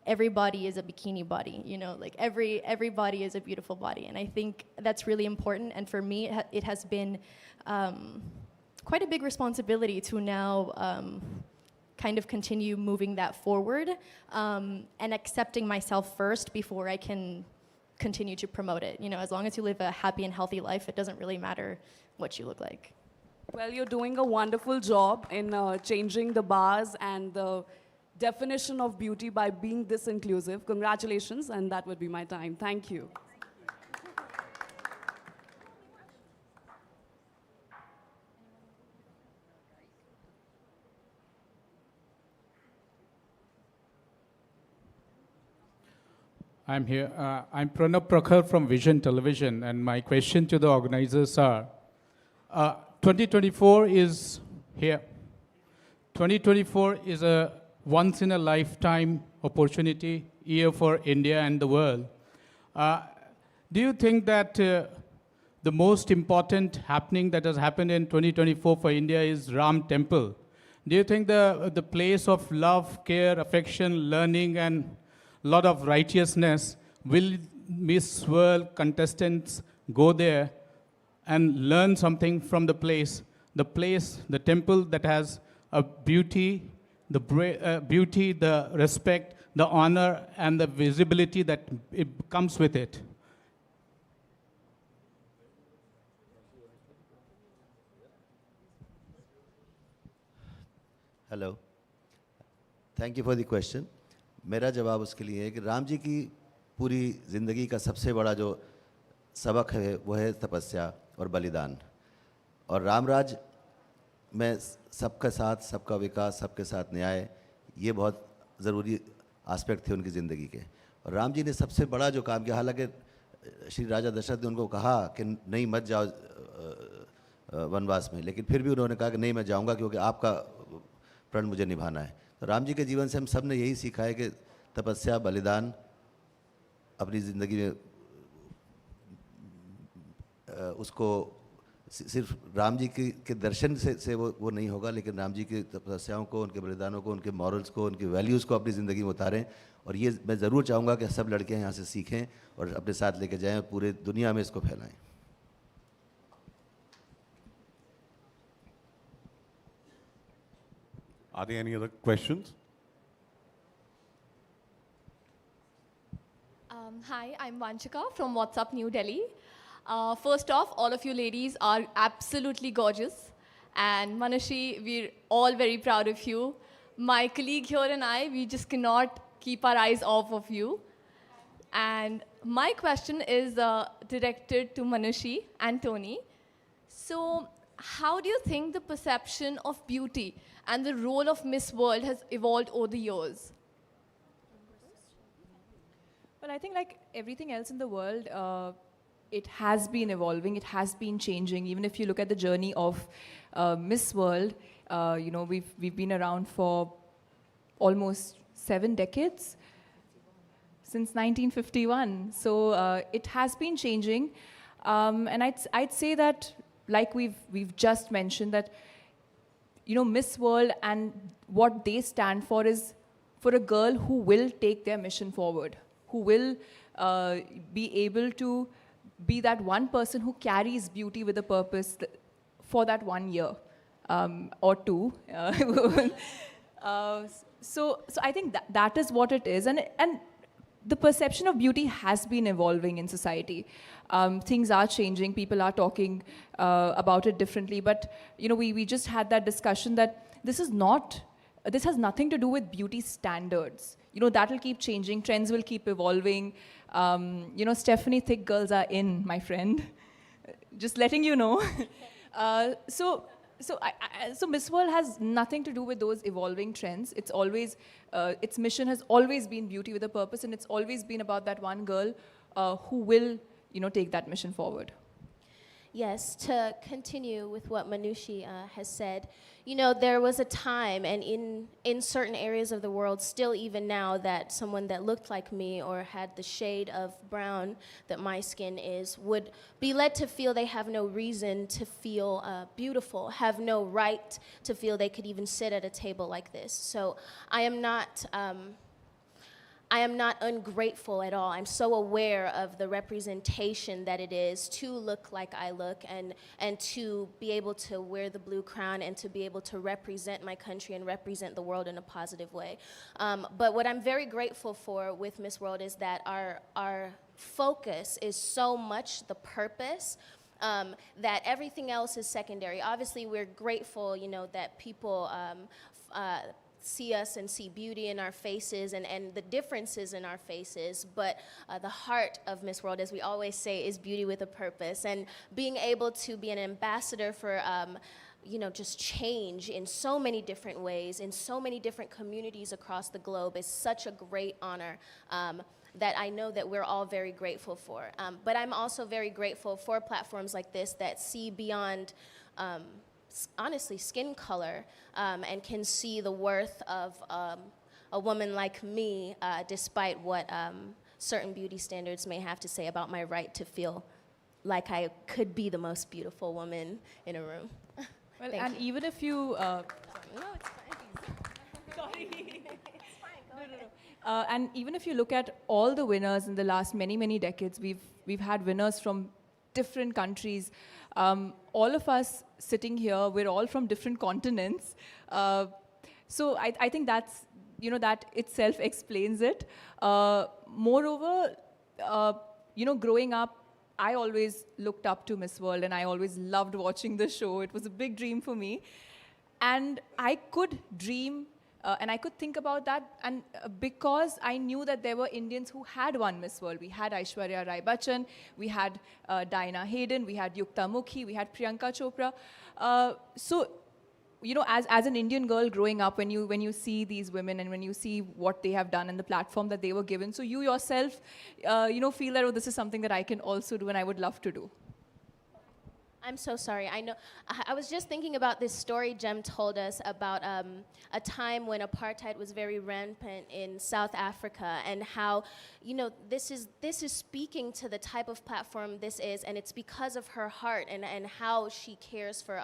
every body is a bikini body, you know, like every body is a beautiful body. And I think that's really important. And for me, it has been quite a big responsibility to now kind of continue moving that forward and accepting myself first before I can continue to promote it. You know, as long as you live a happy and healthy life, it doesn't really matter what you look like. Well, you're doing a wonderful job in changing the bars and the definition of beauty by being this inclusive. Congratulations, and that would be my time. Thank you. I'm here. I'm Pranab Prakhar from Vision Television, and my question to the organizers are, 2024 is here. 2024 is a once-in-a-lifetime opportunity year for India and the world. Do you think that the most important happening that has happened in 2024 for India is Ram Temple? Do you think the place of love, care, affection, learning, and a lot of righteousness, will Miss World contestants go there and learn something from the place, the temple that has a beauty, beauty, the respect, the honor, and the visibility that it comes with it? Hello, thank you for the question. मेरा जवाब उसके लिए है कि राम जी की पूरी ज़िंदगी का सबसे बड़ा जो सबक है वो है तपस्या और बलिदान. और रामराज में सबका साथ, सबका विकास, सबके साथ न्याय, ये बहुत ज़रूरी आस्पेक्ट थे उनकी ज़िंदगी के. और राम जी ने सबसे बड़ा जो काम किया, हालांकि श्री राजा दशरथ ने उनको कहा कि नहीं मत जाओ वनवास में, लेकिन फिर भी उन्होंने कहा कि नहीं मैं जाऊंगा क्योंकि आपका प्रण मुझे निभाना है. तो राम जी के जीवन से हम सब ने यही सीखा है कि तपस्या, बलिदान अपनी ज़िंदगी में उसको सिर्फ राम जी के दर्शन से वो नहीं होगा, लेकिन राम जी की तपस्याओं को, उनके बलिदानों को, उनके मॉरल्स को, उनके वैल्यूज़ को अपनी ज़िंदगी में उतारें। और ये मैं ज़रूर चाहूँगा कि सब लड़कियाँ यहाँ से सीखें और अपने साथ लेके जाएं और पूरे दुनिया में इसको फैलाएं। Are there any other questions? Hi, I'm Vanchika from WhatsApp New Delhi. First off, all of you ladies are absolutely gorgeous. And Manushi, we're all very proud of you. My colleague here and I, we just cannot keep our eyes off of you. And my question is directed to Manushi and Tony. So, how do you think the perception of beauty and the role of Miss World has evolved over the years? Well, I think like everything else in the world, it has been evolving, it has been changing. Even if you look at the journey of Miss World, you know, we've been around for almost 7 decades, since 1951. So it has been changing. And I'd say that, like we've just mentioned, that, you know, Miss World and what they stand for is for a girl who will take their mission forward, who will be able to be that one person who carries beauty with a purpose for that 1 year or 2. So I think that is what it is. And the perception of beauty has been evolving in society. Things are changing. People are talking about it differently. But, you know, we just had that discussion that this has nothing to do with beauty standards. You know, that will keep changing. Trends will keep evolving. You know, Stephanie, thick girls are in, my friend. Just letting you know. So Miss World has nothing to do with those evolving trends. It's always, its mission has always been beauty with a purpose, and it's always been about that one girl who will, you know, take that mission forward. Yes, to continue with what Manushi has said, you know, there was a time, and in certain areas of the world, still even now, that someone that looked like me or had the shade of brown that my skin is would be led to feel they have no reason to feel beautiful, have no right to feel they could even sit at a table like this. So I am not ungrateful at all. I'm so aware of the representation that it is to look like I look, and to be able to wear the blue crown and to be able to represent my country and represent the world in a positive way. But what I'm very grateful for with Miss World is that our focus is so much the purpose, that everything else is secondary. Obviously, we're grateful, you know, that people see us and see beauty in our faces and the differences in our faces, but the heart of Miss World, as we always say, is beauty with a purpose. And being able to be an ambassador for you know, just change in so many different ways, in so many different communities across the globe is such a great honor that I know that we're all very grateful for. But I'm also very grateful for platforms like this that see beyond honestly skin color, and can see the worth of a woman like me, despite what certain beauty standards may have to say about my right to feel like I could be the most beautiful woman in a room. Well, Thank and you. even if you... No, it's fine. Sorry. It's fine, go ahead. And even if you look at all the winners in the last many decades, we've had winners from different countries. All of us sitting here, we're all from different continents. So I think that's, you know, that itself explains it. Moreover, you know, growing up, I always looked up to Miss World and I always loved watching the show. It was a big dream for me. And I could dream and I could think about that, and because I knew that there were Indians who had won Miss World. We had Aishwarya Rai Bachchan, we had Diana Hayden, we had Yukta Mukhi, we had Priyanka Chopra. So, you know, as an Indian girl growing up, when you see these women and when you see what they have done and the platform that they were given, so you yourself, you know, feel that, oh, this is something that I can also do and I would love to do. I'm so sorry. I know. I was just thinking about this story Jem told us about a time when apartheid was very rampant in South Africa, and how, you know, this is speaking to the type of platform this is, and it's because of her heart and how she cares for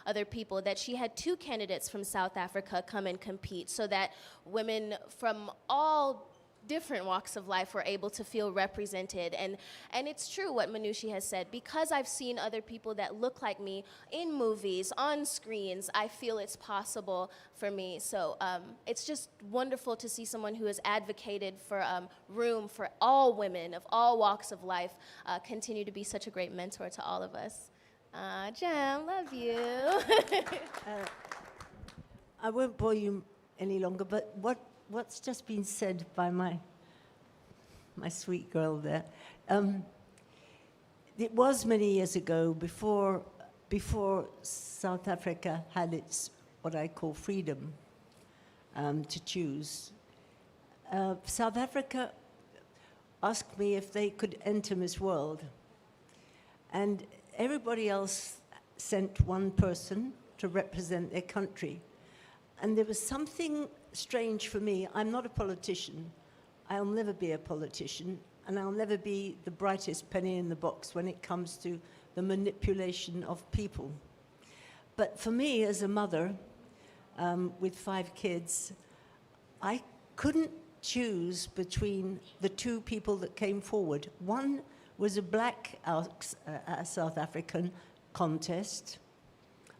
other people that she had 2 candidates from South Africa come and compete, so that women from all different walks of life were able to feel represented. And it's true what Manushi has said. Because I've seen other people that look like me in movies, on screens, I feel it's possible for me. So it's just wonderful to see someone who has advocated for room for all women of all walks of life continue to be such a great mentor to all of us. Jem, love you. I won't bore you any longer, but what's just been said by my sweet girl there. It was many years ago, before South Africa had its, what I call, freedom to choose. South Africa asked me if they could enter Miss World. And everybody else sent one person to represent their country. And there was something strange for me. I'm not a politician. I'll never be a politician, and I'll never be the brightest penny in the box when it comes to the manipulation of people. But for me, as a mother with 5 kids, I couldn't choose between the 2 people that came forward. One was a black South African contest,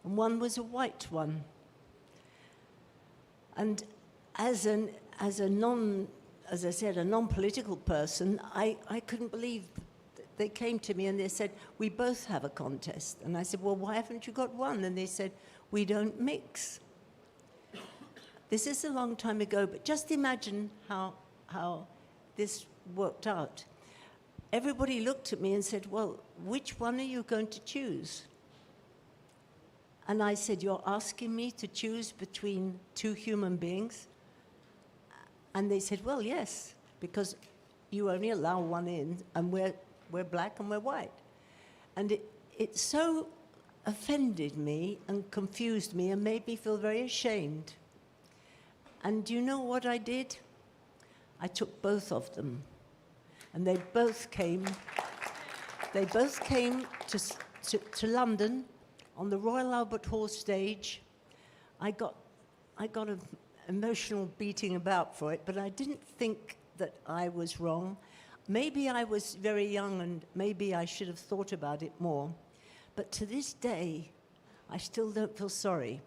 and one was a white one. And as a non-political person, I couldn't believe they came to me and they said, we both have a contest. And I said, well, why haven't you got one? And they said, we don't mix. This is a long time ago, but just imagine how this worked out. Everybody looked at me and said, well, which one are you going to choose? And I said, you're asking me to choose between 2 human beings? And they said, well, yes, because you only allow one in, and we're black and we're white. And it so offended me and confused me and made me feel very ashamed. And do you know what I did? I took both of them. And they both came to London on the Royal Albert Hall stage. I got an emotional beating about for it, but I didn't think that I was wrong. Maybe I was very young and maybe I should have thought about it more. But to this day, I still don't feel sorry.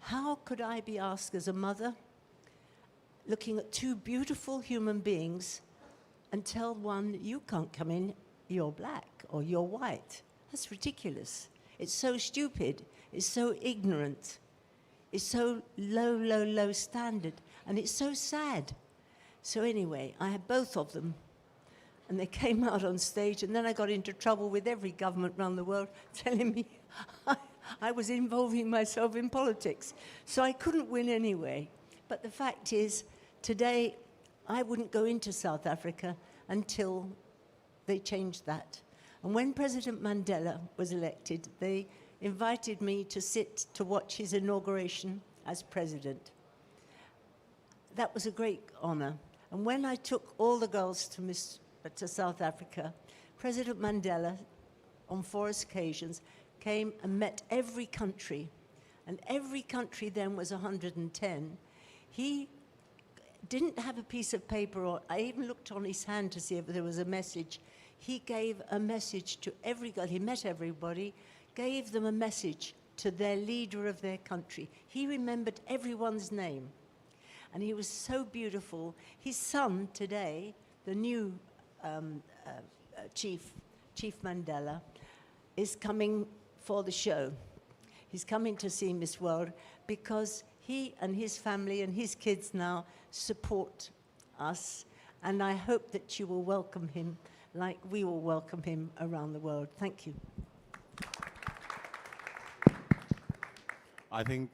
How could I be asked as a mother, looking at 2 beautiful human beings, and tell one, you can't come in, you're black or you're white? That's ridiculous. It's so stupid. It's so ignorant. It's so low standard. And it's so sad. So anyway, I had both of them. And they came out on stage, and then I got into trouble with every government around the world telling me I was involving myself in politics. So I couldn't win anyway. But the fact is, today, I wouldn't go into South Africa until they changed that. And when President Mandela was elected, they invited me to sit to watch his inauguration as president. That was a great honor. And when I took all the girls to South Africa, President Mandela, on 4 occasions, came and met every country. And every country then was 110. He didn't have a piece of paper, or I even looked on his hand to see if there was a message. He gave a message to every girl. He met everybody, gave them a message to their leader of their country. He remembered everyone's name. And he was so beautiful. His son today, the new Chief Mandela, is coming for the show. He's coming to see Miss World because he and his family and his kids now support us. And I hope that you will welcome him like we will welcome him around the world. Thank you. I think,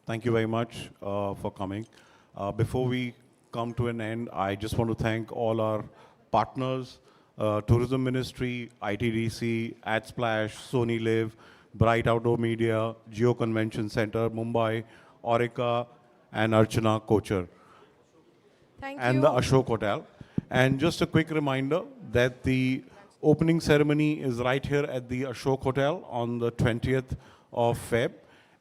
thank you very much for coming. Before we come to an end, I just want to thank all our partners, Tourism Ministry, ITDC, AdSplash, Sony Live, Bright Outdoor Media, Geo Convention Center, Mumbai, Orica, and Archana Kochar, Thank and you. the Ashok Hotel. And just a quick reminder that the opening ceremony is right here at the Ashok Hotel on the 20th of Feb,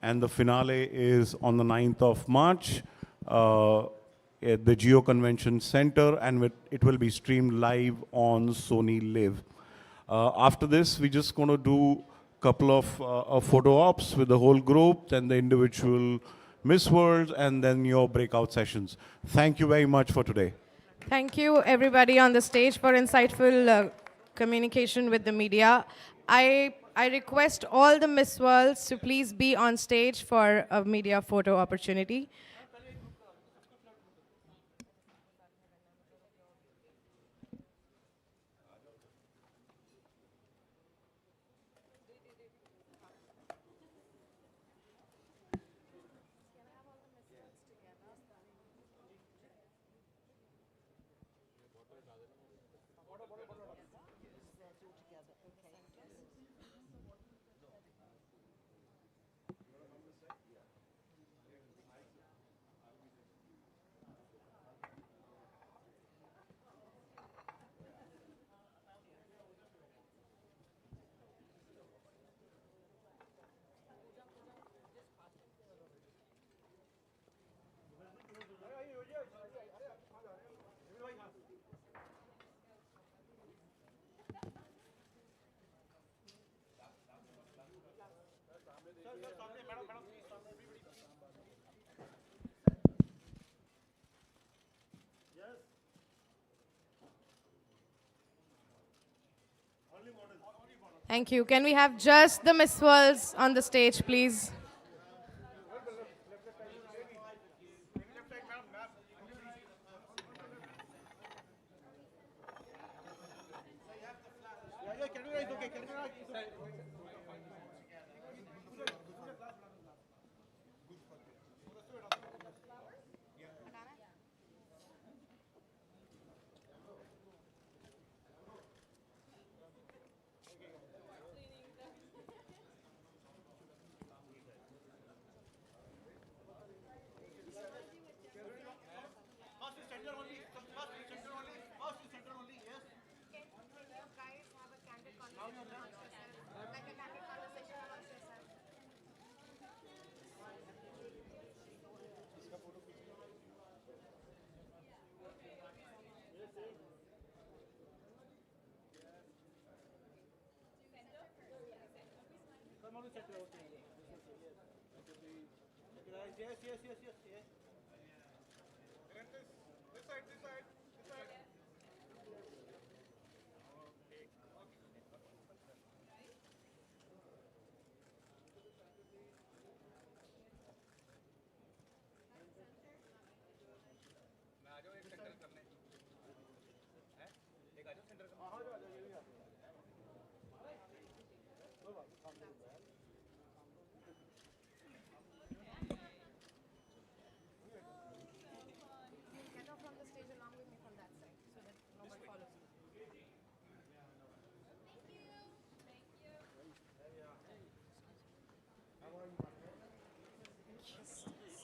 and the finale is on the 9th of March at the Geo Convention Center, and it will be streamed live on Sony Live. After this, we're just going to do a couple of photo ops with the whole group, then the individual Miss Worlds, and then your breakout sessions. Thank you very much for today. Thank you, everybody on the stage, for insightful communication with the media. I request all the Miss Worlds to please be on stage for a media photo opportunity. Thank you. Can we have just the Miss Worlds on the stage, please?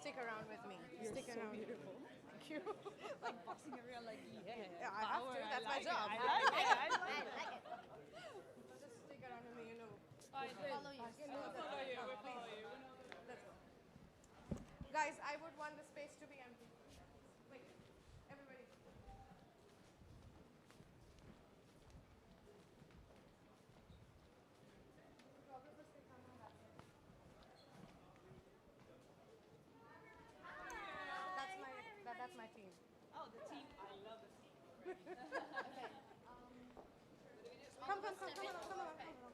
Stick around with me. Stick around. Beautiful. Thank you. Like boxing around, like yeah. I have to. That's my job. I like it. I like it. Just stick around with me, you know. I follow you. We'll follow you. We'll follow you. Let's go. Guys, I would want the space to be empty. Wait, everybody. That's my team. Oh, the team. I love the team. Okay. Come on.